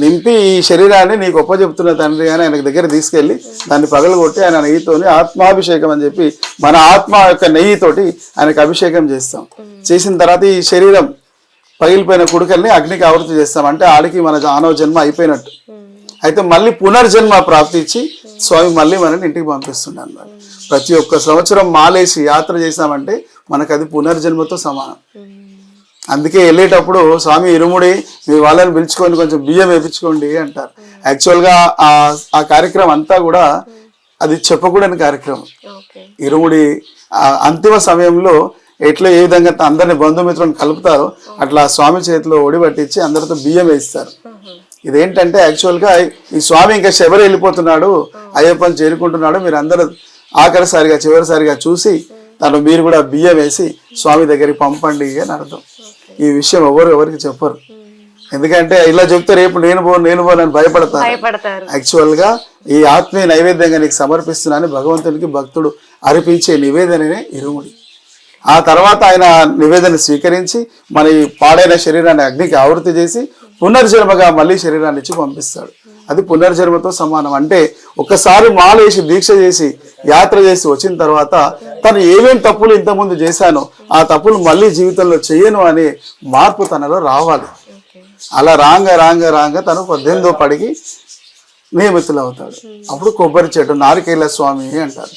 నింపి ఈ శరీరాన్ని నీకు చెప్తున్న తండ్రి అని ఆయన దగ్గర తీసుకెళ్లి దాన్ని పగలగొట్టి ఆయన నెయ్యితోని ఆత్మాభిషేకం అని చెప్పి మన ఆత్మ యొక్క నెయ్యితోటి ఆయనకు అభిషేకం చేస్తాం. చేసిన తర్వాత ఈ శరీరం పగిలిపోయిన కుడుకల్ని అగ్నికి ఆవృతి చేస్తాం. అంటే ఆడికి మన ఆనవ జన్మ అయిపోయినట్టు. అయితే మళ్ళీ పునర్జన్మ ప్రాప్తించి స్వామి మళ్ళీ మనని ఇంటికి పంపిస్తున్నాడు అన్నమాట. ప్రతి ఒక్క సంవత్సరం మాలేసి యాత్ర చేసామంటే మనకు అది పునర్జన్మతో సమానం. అందుకే వెళ్ళేటప్పుడు స్వామి ఇరుముడి మీ వాళ్ళని పిలుచుకొని కొంచెం బియ్యం వేయించుకోండి అంటారు. యాక్చువల్గా ఆ కార్యక్రమం అంతా కూడా అది చెప్పకూడని కార్యక్రమం. ఇరుముడి అంతిమ సమయంలో ఎట్లా ఏ విధంగా అందరిని బంధుమిత్రులను కలుపుతారో అట్లా స్వామి చేతిలో ఒడి పట్టించి అందరితో బియ్యం వేయిస్తారు. ఇదేంటంటే యాక్చువల్గా ఈ స్వామి ఇంకా శబరి వెళ్ళిపోతున్నాడు, అయ్యప్పని చేరుకుంటున్నాడు, మీరు అందరూ ఆఖరిసారిగా చివరిసారిగా చూసి మీరు కూడా బియ్యం వేసి స్వామి దగ్గరికి పంపండి అని అర్థం. ఈ విషయం ఎవరికి చెప్పరు. ఎందుకంటే ఇలా చెప్తే రేపు నేను పోనని భయపడతారు. యాక్చువల్ గా ఈ ఆత్మీయ నైవేద్యంగా నీకు సమర్పిస్తున్నాను భగవంతునికి భక్తుడు అర్పించే నివేదననే ఇరుముడి. ఆ తర్వాత ఆయన నివేదన స్వీకరించి మన ఈ పాడైన శరీరాన్ని అగ్నికి ఆవృతి చేసి పునర్జన్మగా మళ్ళీ శరీరాన్ని ఇచ్చి పంపిస్తాడు. అది పునర్జన్మతో సమానం. అంటే ఒక్కసారి మాలేసి దీక్ష చేసి యాత్ర చేసి వచ్చిన తర్వాత తను ఏమేం తప్పులు ఇంతకుముందు చేశానో ఆ తప్పులు మళ్ళీ జీవితంలో చేయను అనే మార్పు తనలో రావాలి. అలా రాంగ తను 18వ పడికి నియమితులు అవుతాడు. అప్పుడు కొబ్బరి చెట్టు నారికేళ్ల స్వామి అంటారు.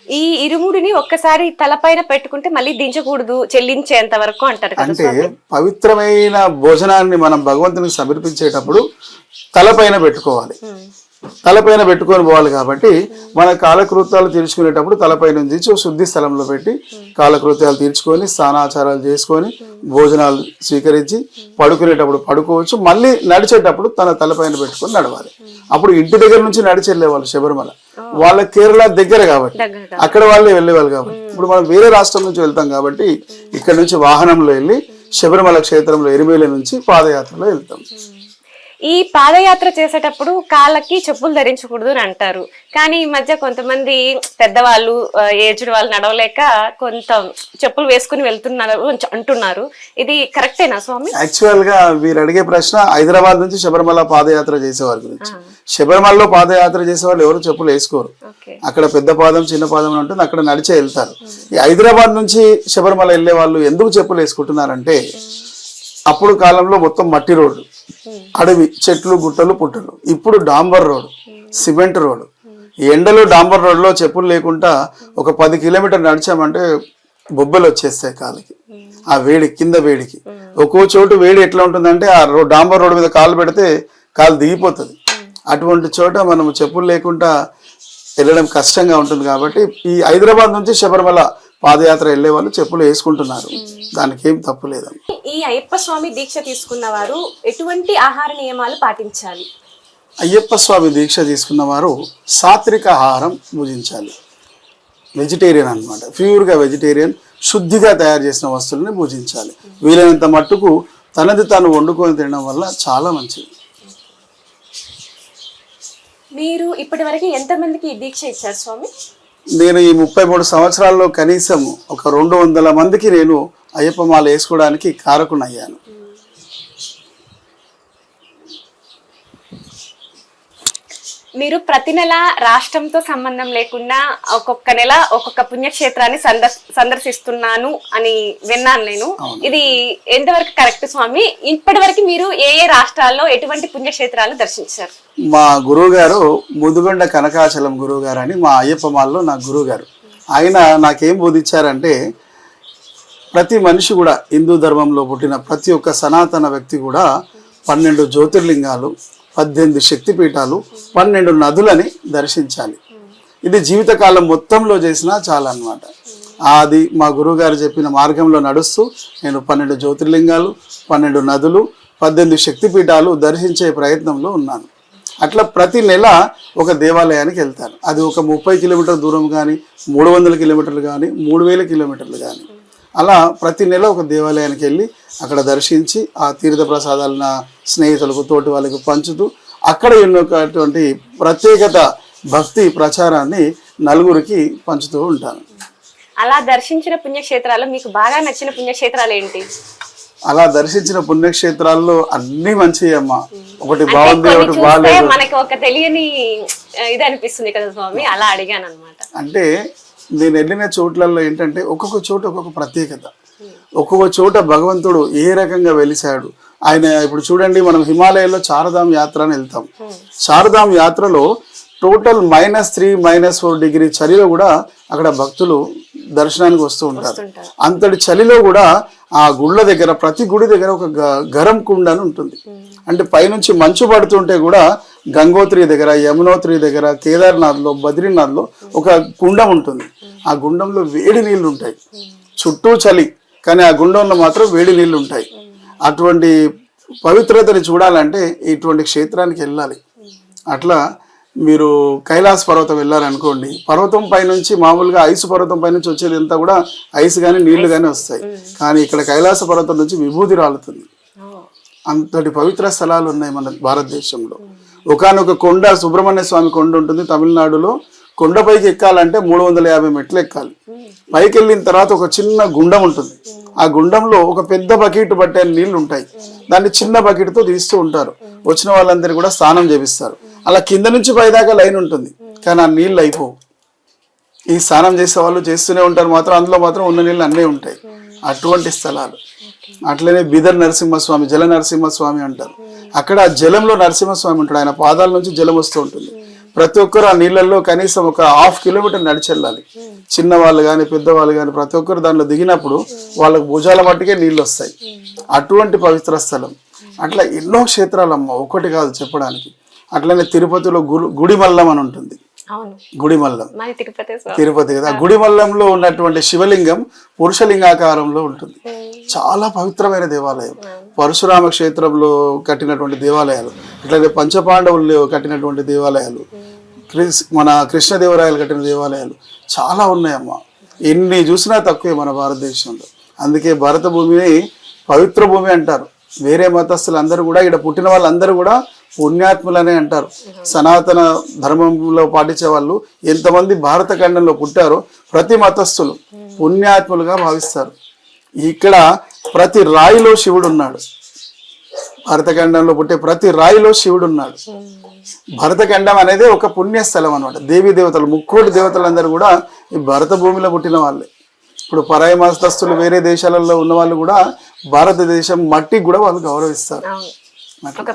ఈ ఇరుముడిని ఒక్కసారి తలపైన పెట్టుకుంటే మళ్ళీ దించకూడదు, చెల్లించేంత వరకు అంటారు. అంటే పవిత్రమైన భోజనాన్ని మనం భగవంతునికి సమర్పించేటప్పుడు తలపైన పెట్టుకోవాలి. తలపైన పెట్టుకొని పోవాలి కాబట్టి మన కాలకృత్యాలు తీర్చుకునేటప్పుడు తలపై నుంచి శుద్ధి స్థలంలో పెట్టి కాలకృత్యాలు తీర్చుకొని స్నానాచారాలు చేసుకొని భోజనాలు స్వీకరించి పడుకునేటప్పుడు పడుకోవచ్చు. మళ్ళీ నడిచేటప్పుడు తన తలపైన పెట్టుకొని నడవాలి. అప్పుడు ఇంటి దగ్గర నుంచి నడిచి వెళ్ళేవాళ్ళు శబరిమల, వాళ్ళ కేరళ దగ్గర కాబట్టి అక్కడ వాళ్ళే వెళ్ళేవాళ్ళు కాబట్టి. ఇప్పుడు మనం వేరే రాష్ట్రం నుంచి వెళ్తాం కాబట్టి ఇక్కడ నుంచి వాహనంలో వెళ్ళి శబరిమల క్షేత్రంలో ఎరిమేలి నుంచి పాదయాత్రలో వెళ్తాం. ఈ పాదయాత్ర చేసేటప్పుడు కాళ్ళకి చెప్పులు ధరించకూడదు అని అంటారు. కానీ ఈ మధ్య కొంతమంది పెద్దవాళ్ళు ఏజ్డ్ వాళ్ళు నడవలేక కొంత చెప్పులు వేసుకుని వెళ్తున్నారు అంటున్నారు. ఇది కరెక్టేనా స్వామి? యాక్చువల్ గా వీరు అడిగే ప్రశ్న హైదరాబాద్ నుంచి శబరిమల పాదయాత్ర చేసేవారి గురించి. శబరిమలలో పాదయాత్ర చేసే వాళ్ళు ఎవరు చెప్పులు వేసుకోరు. అక్కడ పెద్ద పాదం చిన్న పాదం అని ఉంటుంది, అక్కడ నడిచే వెళ్తారు. ఈ హైదరాబాద్ నుంచి శబరిమల వెళ్ళే వాళ్ళు ఎందుకు చెప్పులు వేసుకుంటున్నారంటే అప్పుడు కాలంలో మొత్తం మట్టి రోడ్డు, అడవి, చెట్లు, గుట్టలు, పుట్టలు. ఇప్పుడు డాంబర్ రోడ్, సిమెంట్ రోడ్. ఎండలో డాంబర్ రోడ్లో చెప్పులు లేకుండా ఒక 10 కిలోమీటర్ నడిచామంటే బొబ్బలు వచ్చేస్తాయి కాలికి. ఆ వేడి, కింద వేడికి ఒక్కో చోటు వేడి ఎట్లా ఉంటుందంటే ఆ డాంబర్ రోడ్డు మీద కాలు పెడితే కాలు దిగిపోతుంది. అటువంటి చోట మనం చెప్పులు లేకుండా వెళ్ళడం కష్టంగా ఉంటుంది. కాబట్టి ఈ హైదరాబాద్ నుంచి శబరిమల పాదయాత్ర వెళ్ళే వాళ్ళు చెప్పులు వేసుకుంటున్నారు, దానికి ఏం తప్పు లేదండి. ఈ అయ్యప్ప స్వామి దీక్ష తీసుకున్న వారు ఎటువంటి ఆహార నియమాలు పాటించాలి? అయ్యప్ప స్వామి దీక్ష తీసుకున్న వారు సాత్విక ఆహారం భుజించాలి. వెజిటేరియన్ అన్నమాట, ప్యూర్గా వెజిటేరియన్, శుద్ధిగా తయారు చేసిన వస్తువులని భుజించాలి. వీలైనంత మట్టుకు తనది తాను వండుకొని తినడం వల్ల చాలా మంచిది. మీరు ఇప్పటి వరకు ఎంతమందికి ఈ దీక్ష ఇచ్చారు స్వామి? నేను ఈ 33 సంవత్సరాల్లో కనీసం ఒక 200 మందికి నేను అయ్యప్ప మాల వేసుకోవడానికి కారకునయ్యాను. మీరు ప్రతి నెల రాష్ట్రంతో సంబంధం లేకుండా ఒక్కొక్క నెల ఒక్కొక్క పుణ్యక్షేత్రాన్ని సందర్శిస్తున్నాను అని విన్నాను నేను. ఇది ఎంతవరకు కరెక్ట్ స్వామి? ఇప్పటి వరకు మీరు ఏ ఏ రాష్ట్రాల్లో ఎటువంటి పుణ్యక్షేత్రాలు దర్శించారు? మా గురువు గారు ముదుగొండ కనకాచలం గురువు గారు అని మా అయ్యప్ప మాలలో నా గురువు గారు. ఆయన నాకేం బోధించారంటే ప్రతి మనిషి కూడా, హిందూ ధర్మంలో పుట్టిన ప్రతి ఒక్క సనాతన వ్యక్తి కూడా 12 జ్యోతిర్లింగాలు, 18 శక్తిపీఠాలు, 12 నదులని దర్శించాలి. ఇది జీవితకాలం మొత్తంలో చేసినా చాలా అన్నమాట. అది మా గురువుగారు చెప్పిన మార్గంలో నడుస్తూ నేను 12 జ్యోతిర్లింగాలు, 12 నదులు, 18 శక్తిపీఠాలు దర్శించే ప్రయత్నంలో ఉన్నాను. అట్లా ప్రతి నెల ఒక దేవాలయానికి వెళ్తాను. అది ఒక 30 కిలోమీటర్ల దూరం కానీ, 300 కిలోమీటర్లు కానీ, 3000 కిలోమీటర్లు కానీ, అలా ప్రతి నెల ఒక దేవాలయానికి వెళ్ళి అక్కడ దర్శించి ఆ తీర్థ ప్రసాదాలు నా స్నేహితులకు, తోటి వాళ్ళకి పంచుతూ అక్కడ ఉన్నటువంటి ప్రత్యేకత, భక్తి ప్రచారాన్ని నలుగురికి పంచుతూ ఉంటాను. అలా దర్శించిన పుణ్యక్షేత్రాలు మీకు బాగా నచ్చిన పుణ్యక్షేత్రాలు ఏంటి? అలా దర్శించిన పుణ్యక్షేత్రాల్లో అన్ని మంచివి అమ్మ. ఒకటి బాగుంది, ఒకటి బాగాలేదు. మనకి ఒక తెలియని ఇది అనిపిస్తుంది కదా స్వామి, అలా అడిగాను అన్నమాట. అంటే నేను వెళ్ళిన చోట్లలో ఏంటంటే ఒక్కొక్క చోట ఒక్కొక్క ప్రత్యేకత, ఒక్కొక్క చోట భగవంతుడు ఏ రకంగా వెలిశాడు. ఆయన ఇప్పుడు చూడండి, మనం హిమాలయాల్లో చార్ధామ్ యాత్ర అని వెళ్తాం. చార్ధామ్ యాత్రలో టోటల్ -3, -4 డిగ్రీ చలిలో కూడా అక్కడ భక్తులు దర్శనానికి వస్తూ ఉంటారు. అంతటి చలిలో కూడా ఆ గుళ్ళ దగ్గర, ప్రతి గుడి దగ్గర ఒక గరం కుండ అని ఉంటుంది. అంటే పైనుంచి మంచు పడుతుంటే కూడా గంగోత్రి దగ్గర, యమునోత్రి దగ్గర, కేదార్నాథ్లో, బద్రీనాథ్లో ఒక గుండం ఉంటుంది. ఆ గుండంలో వేడి నీళ్లు ఉంటాయి. చుట్టూ చలి, కానీ ఆ గుండంలో మాత్రం వేడి నీళ్లు ఉంటాయి. అటువంటి పవిత్రతని చూడాలంటే ఇటువంటి క్షేత్రానికి వెళ్ళాలి. అట్లా మీరు కైలాస పర్వతం వెళ్ళారనుకోండి, పర్వతం పైనుంచి మామూలుగా ఐసు పర్వతం పైనుంచి వచ్చేది అంతా కూడా ఐస్ కానీ నీళ్లు కానీ వస్తాయి. కానీ ఇక్కడ కైలాస పర్వతం నుంచి విభూతి రాలుతుంది. అంతటి పవిత్ర స్థలాలు ఉన్నాయి మన భారతదేశంలో. ఒకానొక కొండ, సుబ్రహ్మణ్య స్వామి కొండ ఉంటుంది తమిళనాడులో. కొండపైకి ఎక్కాలంటే 350 మెట్లు ఎక్కాలి. పైకి వెళ్ళిన తర్వాత ఒక చిన్న గుండం ఉంటుంది. ఆ గుండంలో ఒక పెద్ద బకెట్ పట్టే నీళ్లు ఉంటాయి. దాన్ని చిన్న బకెట్తో తీస్తూ ఉంటారు. వచ్చిన వాళ్ళందరినీ కూడా స్నానం చేపిస్తారు. అలా కింద నుంచి పైదాకా లైన్ ఉంటుంది, కానీ ఆ నీళ్ళు అయిపోవు. ఈ స్నానం చేసే వాళ్ళు చేస్తూనే ఉంటారు, మాత్రం అందులో మాత్రం ఉన్న నీళ్ళు అన్నీ ఉంటాయి. అటువంటి స్థలాలు. అట్లనే బిదర్ నరసింహస్వామి, జల నరసింహస్వామి అంటారు. అక్కడ జలంలో నరసింహస్వామి ఉంటాడు. ఆయన పాదాల నుంచి జలం వస్తూ ఉంటుంది. ప్రతి ఒక్కరు ఆ నీళ్ళల్లో కనీసం ఒక 1/2 కిలోమీటర్ నడిచెళ్ళాలి. చిన్నవాళ్ళు కానీ, పెద్దవాళ్ళు కానీ ప్రతి ఒక్కరు దాంట్లో దిగినప్పుడు వాళ్ళకు భుజాల మట్టుకే నీళ్ళు వస్తాయి. అటువంటి పవిత్ర స్థలం. అట్లా ఎన్నో క్షేత్రాలమ్మ, ఒకటి కాదు చెప్పడానికి. అట్లనే తిరుపతిలో గుడిమల్లం అని ఉంటుంది. గుడిమల్లం, తిరుపతి కదా. గుడిమల్లంలో ఉన్నటువంటి శివలింగం పురుషలింగాకారంలో ఉంటుంది. చాలా పవిత్రమైన దేవాలయం. పరశురామ క్షేత్రంలో కట్టినటువంటి దేవాలయాలు, అట్లాగే పంచపాండవులు కట్టినటువంటి దేవాలయాలు, మన కృష్ణదేవరాయలు కట్టిన దేవాలయాలు చాలా ఉన్నాయమ్మా. ఎన్ని చూసినా తక్కువే మన భారతదేశంలో. అందుకే భారత భూమిని పవిత్ర భూమి అంటారు. వేరే మతస్థులు అందరూ కూడా ఇక్కడ పుట్టిన వాళ్ళందరూ కూడా పుణ్యాత్ములనే అంటారు. సనాతన ధర్మంలో పాటించే వాళ్ళు ఎంతమంది భారత ఖండంలో పుట్టారో ప్రతి మతస్థులు పుణ్యాత్ములుగా భావిస్తారు. ఇక్కడ ప్రతి రాయిలో శివుడు ఉన్నాడు. భరతఖండంలో పుట్టే ప్రతి రాయిలో శివుడు ఉన్నాడు. భరతఖండం అనేది ఒక పుణ్యస్థలం అనమాట. దేవీ దేవతలు 3 దేవతలందరూ కూడా ఈ భరత భూమిలో పుట్టిన వాళ్ళే. ఇప్పుడు పరాయి మతస్థులు వేరే దేశాలలో ఉన్న వాళ్ళు కూడా భారతదేశం మట్టికి కూడా వాళ్ళు గౌరవిస్తారు.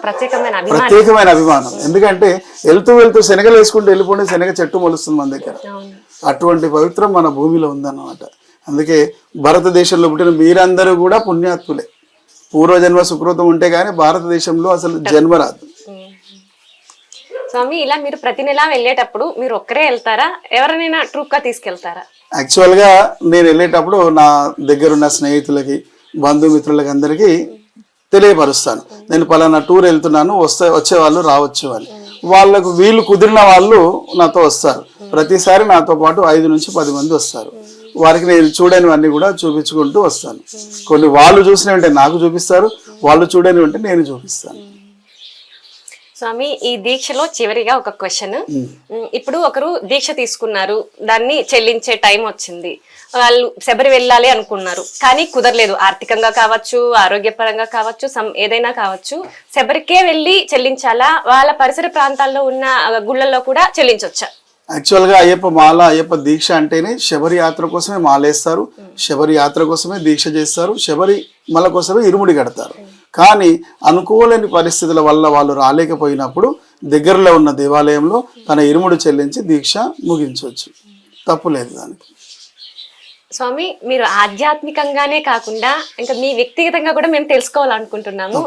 ప్రత్యేకమైన అభిమానం. ఎందుకంటే వెళ్తూ శనగలు వేసుకుంటూ వెళ్ళిపోండి, శనగ చెట్టు మొలుస్తుంది మన దగ్గర. అటువంటి పవిత్రం మన భూమిలో ఉందన్నమాట. అందుకే భారతదేశంలో పుట్టిన మీరందరూ కూడా పుణ్యాత్ములే. పూర్వజన్మ సుకృతం ఉంటే గానీ భారతదేశంలో అసలు జన్మ రాదు. స్వామి, ఇలా మీరు ప్రతి నెల వెళ్ళేటప్పుడు మీరు ఒక్కరే వెళ్తారా, ఎవరినైనా ట్రూప్ గా తీసుకెళ్తారా? యాక్చువల్ గా నేను వెళ్ళేటప్పుడు నా దగ్గరున్న స్నేహితులకి, బంధుమిత్రులకి అందరికీ తెలియపరుస్తాను, నేను పలానా టూర్ వెళ్తున్నాను, వచ్చేవాళ్ళు రావచ్చు అని. వాళ్ళకు వీళ్ళు కుదిరిన వాళ్ళు నాతో వస్తారు. ప్రతిసారి నాతో పాటు 5 నుంచి 10 మంది వస్తారు. వారికి నేను చూడనివన్నీ కూడా చూపించుకుంటూ వస్తాను. కొన్ని వాళ్ళు చూసినవి నాకు చూపిస్తారు, వాళ్ళు చూడనివి నేను చూపిస్తాను. స్వామి, ఈ దీక్షలో చివరిగా ఒక క్వశ్చన్. ఇప్పుడు ఒకరు దీక్ష తీసుకున్నారు, దాన్ని చెల్లించే టైం వచ్చింది, వాళ్ళు శబరి వెళ్ళాలి అనుకున్నారు కానీ కుదరలేదు. ఆర్థికంగా కావచ్చు, ఆరోగ్యపరంగా కావచ్చు, ఏదైనా కావచ్చు. శబరికే వెళ్ళి చెల్లించాలా, వాళ్ళ పరిసర ప్రాంతాల్లో ఉన్న గుళ్ళల్లో కూడా చెల్లించవచ్చా? యాక్చువల్ గా అయ్యప్ప మాల, అయ్యప్ప దీక్ష అంటేనే శబరి యాత్ర కోసమే మాలేస్తారు, శబరి యాత్ర కోసమే దీక్ష చేస్తారు, శబరి మల కోసమే ఇరుముడి కడతారు. కానీ అనుకోలేని పరిస్థితుల వల్ల వాళ్ళు రాలేకపోయినప్పుడు దగ్గరలో ఉన్న దేవాలయంలో తన ఇరుముడి చెల్లించి దీక్ష ముగించవచ్చు. తప్పులేదు దానికి. స్వామి, మీరు ఆధ్యాత్మికంగానే కాకుండా ఇంకా మీ వ్యక్తిగతంగా కూడా మేము తెలుసుకోవాలనుకుంటున్నాము.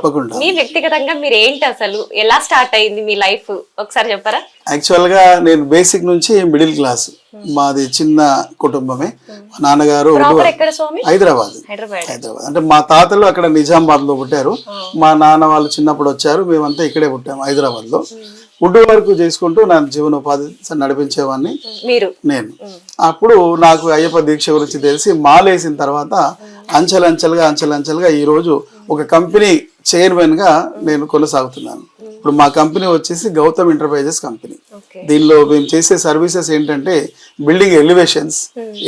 మీ వ్యక్తిగతంగా మీరు ఏంటి, అసలు ఎలా స్టార్ట్ అయింది మీ లైఫ్, ఒకసారి చెప్పారా? యాక్చువల్ గా నేను బేసిక్ నుంచి మిడిల్ క్లాస్. మాది చిన్న కుటుంబమే. మా నాన్నగారు హైదరాబాద్. అంటే మా తాతలు అక్కడ నిజామాబాద్ లో పుట్టారు. మా నాన్న వాళ్ళు చిన్నప్పుడు వచ్చారు, మేమంతా ఇక్కడే పుట్టాము హైదరాబాద్ లో. వుడ్ వర్క్ చేసుకుంటూ నా జీవనోపాధి నడిపించేవాడిని నేను. అప్పుడు నాకు అయ్యప్ప దీక్ష గురించి తెలిసి మాలేసిన తర్వాత అంచెలంచెలుగా ఈ రోజు ఒక కంపెనీ చైర్మన్ గా నేను కొనసాగుతున్నాను. ఇప్పుడు మా కంపెనీ వచ్చేసి గౌతమ్ ఎంటర్ప్రైజెస్ కంపెనీ. దీనిలో మేము చేసే సర్వీసెస్ ఏంటంటే building elevations,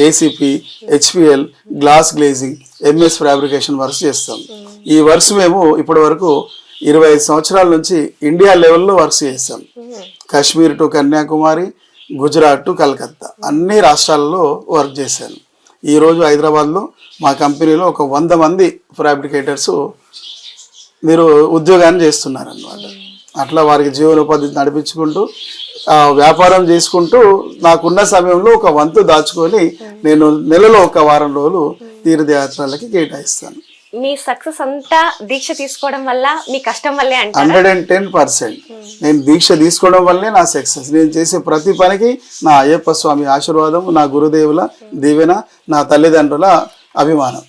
ACP, HPL, glass glazing, MS fabrication works చేస్తాం. ఈ వర్క్స్ మేము ఇప్పటి వరకు 25 సంవత్సరాల నుంచి ఇండియా లెవెల్లో వర్క్స్ చేస్తాం. కాశ్మీర్ టు కన్యాకుమారి, గుజరాత్ టు కలకత్తా అన్ని రాష్ట్రాల్లో వర్క్ చేశాను. ఈరోజు హైదరాబాద్లో మా కంపెనీలో ఒక 100 మంది ఫ్యాబ్రికేటర్స్ మీరు ఉద్యోగాన్ని చేస్తున్నారన్నమాట. అట్లా వారికి జీవనోపాధి నడిపించుకుంటూ వ్యాపారం చేసుకుంటూ నాకున్న సమయంలో ఒక వంతు దాచుకొని నేను నెలలో ఒక వారం రోజులు తీర్థయాత్రలకి కేటాయిస్తాను. మీ సక్సెస్ అంతా దీక్ష తీసుకోవడం వల్ల, మీ కష్టం వల్లే అంటారా? 110%. నేను దీక్ష తీసుకోవడం వల్లే నా సక్సెస్. నేను చేసే ప్రతి పనికి నా అయ్యప్ప స్వామి ఆశీర్వాదం, నా గురుదేవుల దీవెన, నా తల్లిదండ్రుల అభిమానం,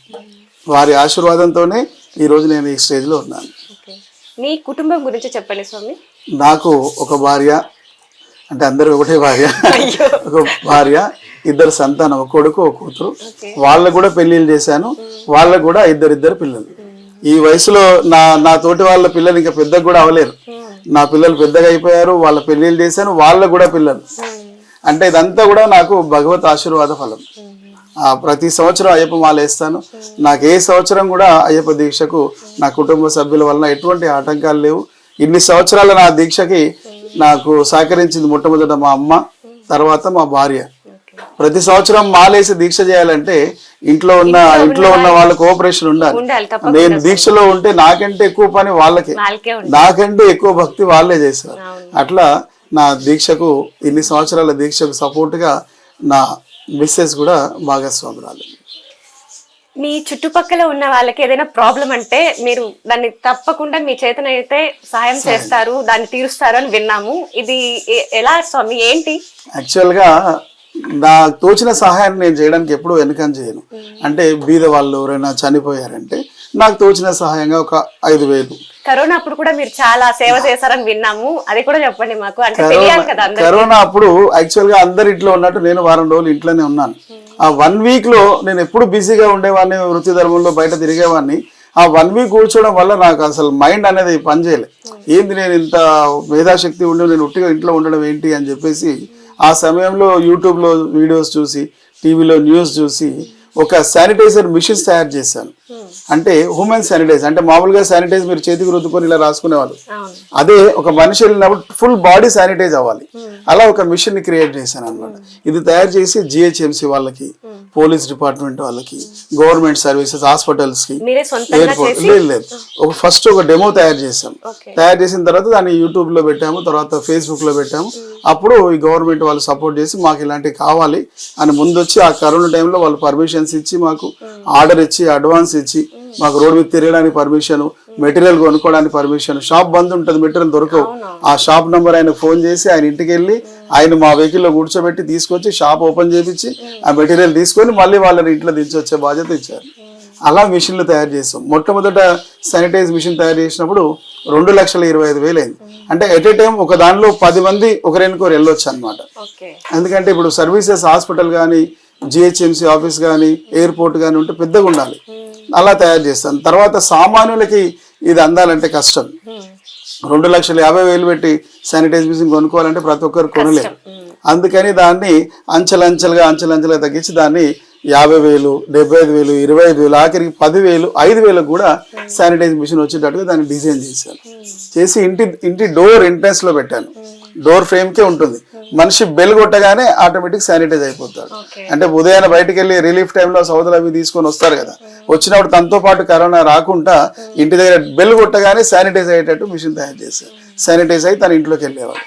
వారి ఆశీర్వాదంతోనే ఈరోజు నేను ఈ స్టేజ్లో ఉన్నాను. మీ కుటుంబం గురించి చెప్పండి స్వామి. నాకు ఒక భార్య, అంటే అందరూ ఒకటే భార్య, ఒక భార్య, 2 సంతానం, ఒక కొడుకు ఒక కూతురు. వాళ్ళకు కూడా పెళ్లిళ్ళు చేశాను. వాళ్ళకు కూడా ఇద్దరు పిల్లలు. ఈ వయసులో నా తోటి వాళ్ళ పిల్లలు ఇంకా పెద్దగా కూడా అవ్వలేరు. నా పిల్లలు పెద్దగా అయిపోయారు, వాళ్ళ పెళ్లిళ్ళు చేశాను, వాళ్ళకు కూడా పిల్లలు. అంటే ఇదంతా కూడా నాకు భగవత్ ఆశీర్వాద ఫలం. ప్రతి సంవత్సరం అయ్యప్ప మాల వేస్తాను. నాకు ఏ సంవత్సరం కూడా అయ్యప్ప దీక్షకు నా కుటుంబ సభ్యుల వలన ఎటువంటి ఆటంకాలు లేవు. ఇన్ని సంవత్సరాల నా దీక్షకి నాకు సహకరించింది మొట్టమొదట మా అమ్మ, తర్వాత మా భార్య. ప్రతి సంవత్సరం మాలేసి దీక్ష చేయాలంటే ఇంట్లో ఉన్న వాళ్ళ కోఆపరేషన్ ఉండాలి. నేను దీక్షలో ఉంటే నాకంటే ఎక్కువ పని వాళ్ళకే, నాకంటే ఎక్కువ భక్తి వాళ్ళే చేస్తారు. అట్లా నా దీక్షకు, ఇన్ని సంవత్సరాల దీక్షకు సపోర్ట్ గా నా మిస్సెస్ కూడా భాగస్వామురాలు. మీ చుట్టుపక్కల ఉన్న వాళ్ళకి ఏదైనా ప్రాబ్లం అంటే మీరు దాన్ని తప్పకుండా మీ చేతనైతే సహాయం చేస్తారు, దాన్ని తీరుస్తారు అని విన్నాము. ఇది ఎలా స్వామి, ఏంటి? యాక్చువల్ గా నాకు తోచిన సహాయాన్ని నేను చేయడానికి ఎప్పుడు వెనుకని చేయను. అంటే బీద వాళ్ళు ఎవరైనా చనిపోయారంటే నాకు తోచిన సహాయంగా ఒక 5,000. కరోనా అప్పుడు కూడా మీరు చాలా సేవ చేశారని విన్నాము, అది కూడా చెప్పండి మాకు. అంటే తెలియాలి కదా. కరోనా అప్పుడు యాక్చువల్ గా అందరి ఇంట్లో ఉన్నట్టు నేను వారం రోజులు ఇంట్లోనే ఉన్నాను. ఆ 1 వీక్ లో నేను ఎప్పుడు బిజీగా ఉండేవాడిని, వృత్తి ధర్మంలో బయట తిరిగేవాడిని. ఆ 1 వీక్ కూర్చోవడం వల్ల నాకు అసలు మైండ్ అనేది పనిచేయలే. ఏంది నేను ఇంత మేధాశక్తి ఉండి నేను ఉట్టిగా ఇంట్లో ఉండడం ఏంటి అని చెప్పేసి ఆ సమయంలో యూట్యూబ్లో వీడియోస్ చూసి టీవీలో న్యూస్ చూసి ఒక శానిటైజర్ మిషన్స్ తయారు చేశాను. అంటే హ్యూమన్ శానిటైజర్, అంటే మామూలుగా శానిటైజ్ మీరు చేతికి రుద్దుకొని ఇలా రాసుకునేవాళ్ళు, అదే ఒక మనిషి వెళ్ళినప్పుడు ఫుల్ బాడీ శానిటైజ్ అవ్వాలి, అలా ఒక మిషన్ ని క్రియేట్ చేశాను అనమాట. ఇది తయారు చేసి జిహెచ్ఎంసీ వాళ్ళకి, పోలీస్ డిపార్ట్మెంట్ వాళ్ళకి, గవర్నమెంట్ సర్వీసెస్, హాస్పిటల్స్ కి, ఎయిర్పోర్ట్ లేదు ఫస్ట్ ఒక డెమో తయారు చేసాం. తయారు చేసిన తర్వాత దాన్ని యూట్యూబ్ లో పెట్టాము, తర్వాత ఫేస్బుక్ లో పెట్టాము. అప్పుడు ఈ గవర్నమెంట్ వాళ్ళు సపోర్ట్ చేసి మాకు ఇలాంటివి కావాలి అని ముందొచ్చి ఆ కరోనా టైంలో వాళ్ళు పర్మిషన్స్ ఇచ్చి, మాకు ఆర్డర్ ఇచ్చి, అడ్వాన్స్ ఇచ్చి, మాకు రోడ్ మీద తిరగడానికి పర్మిషన్, మెటీరియల్ కొనుక్కోవడానికి పర్మిషన్, షాప్ బంద్ ఉంటుంది, మెటీరియల్ దొరకవు, ఆ షాప్ నంబర్ ఆయన ఫోన్ చేసి ఆయన ఇంటికి వెళ్ళి ఆయన మా వెహికల్లో కూర్చోబెట్టి తీసుకొచ్చి షాప్ ఓపెన్ చేపించి ఆ మెటీరియల్ తీసుకొని మళ్ళీ వాళ్ళని ఇంట్లో దించొచ్చే బాధ్యత ఇచ్చారు. అలా మిషన్లు తయారు చేసాం. మొట్టమొదట శానిటైజ్ మిషన్ తయారు చేసినప్పుడు 2,25,000 అయింది. అంటే ఎట్ ఏ టైం ఒక దానిలో 10 మంది ఒకరికొకరు వెళ్ళొచ్చు అనమాట. ఎందుకంటే ఇప్పుడు సర్వీసెస్ హాస్పిటల్ కానీ, జిహెచ్ఎంసీ ఆఫీస్ కానీ, ఎయిర్పోర్ట్ కానీ ఉంటే పెద్దగా ఉండాలి, అలా తయారు చేస్తాను. తర్వాత సామాన్యులకి ఇది అందాలంటే కష్టం. 2,50,000 పెట్టి శానిటైజ్ మిషన్ కొనుక్కోవాలంటే ప్రతి ఒక్కరు కొనలేరు. అందుకని దాన్ని అంచెలంచెలుగా తగ్గించి దాన్ని 50,000, 75,000, 25,000, ఆఖరికి 10,000, 5,000 కూడా శానిటైజ్ మిషన్ వచ్చేటట్టుగా దాన్ని డిజైన్ చేశాను. చేసి ఇంటి డోర్ ఎంట్రన్స్ లో పెట్టాను. డోర్ ఫ్రేమ్ కే ఉంటుంది, మనిషి బెల్ కొట్టగానే ఆటోమేటిక్ శానిటైజ్ అయిపోతాడు. అంటే ఉదయాన్నే బయటకు వెళ్ళి రిలీఫ్ టైంలో సౌదలు అవి తీసుకొని వస్తారు కదా, వచ్చినప్పుడు తనతో పాటు కరోనా రాకుండా ఇంటి దగ్గర బెల్ కొట్టగానే శానిటైజ్ అయ్యేటట్టు మిషన్ తయారు చేశాను. శానిటైజ్ అయ్యి తన ఇంట్లోకి వెళ్ళేవాడు.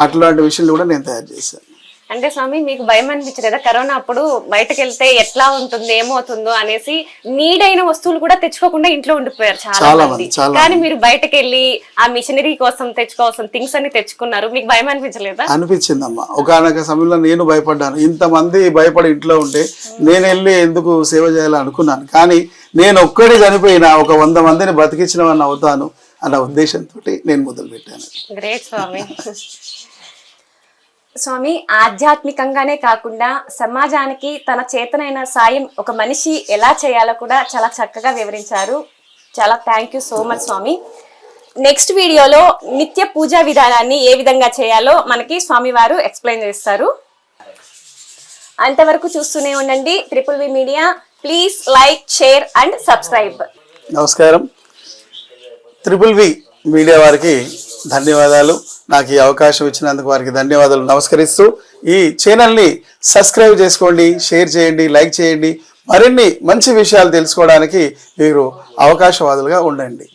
అట్లాంటి మిషన్లు కూడా నేను తయారు చేశాను. అంటే స్వామి మీకు భయం అనిపించలేదా కరోనా అప్పుడు? బయటకు వెళ్తే ఎట్లా ఉంటుంది, ఏమవుతుందో అనేసి నీడైన వస్తువులు కూడా తెచ్చుకోకుండా ఇంట్లో ఉండిపోయారు చాలా మంది. కానీ మీరు బయటకు వెళ్ళి ఆ మిషనరీ కోసం తెచ్చుకోవాల్సిన థింగ్స్ అన్ని తెచ్చుకున్నారు. మీకు భయం అనిపించలేదా? అనిపించిందమ్మా. ఒకనొక సమయంలో నేను భయపడ్డాను. ఇంతమంది భయపడి ఇంట్లో ఉంటే నేను వెళ్ళి ఎందుకు సేవ చేయాలని అనుకున్నాను. కానీ నేను ఒక్కడే చనిపోయినా ఒక 100 మందిని బతికించిన వాడిని అవుతాను అన్న ఉద్దేశంతో నేను మొదలు పెట్టాను. గ్రేట్ స్వామి. స్వామి, ఆధ్యాత్మికంగానే కాకుండా సమాజానికి తన చేతనైన సాయం ఒక మనిషి ఎలా చేయాలో కూడా చాలా చక్కగా వివరించారు. చాలా థ్యాంక్ యూ సో మచ్ స్వామి. నెక్స్ట్ వీడియోలో నిత్య పూజా విధానాన్ని ఏ విధంగా చేయాలో మనకి స్వామివారు ఎక్స్ప్లెయిన్ చేస్తారు. అంతవరకు చూస్తూనే ఉండండి V media. Please like, share and subscribe. నమస్కారం. వి మీడియా వారికి ధన్యవాదాలు. నాకు ఈ అవకాశం ఇచ్చినందుకు వారికి ధన్యవాదాలు నమస్కరిస్తూ, ఈ ఛానల్ని సబ్స్క్రైబ్ చేసుకోండి, షేర్ చేయండి, లైక్ చేయండి. మరిన్ని మంచి విషయాలు తెలుసుకోవడానికి మీరు అవకాశవాదులుగా ఉండండి.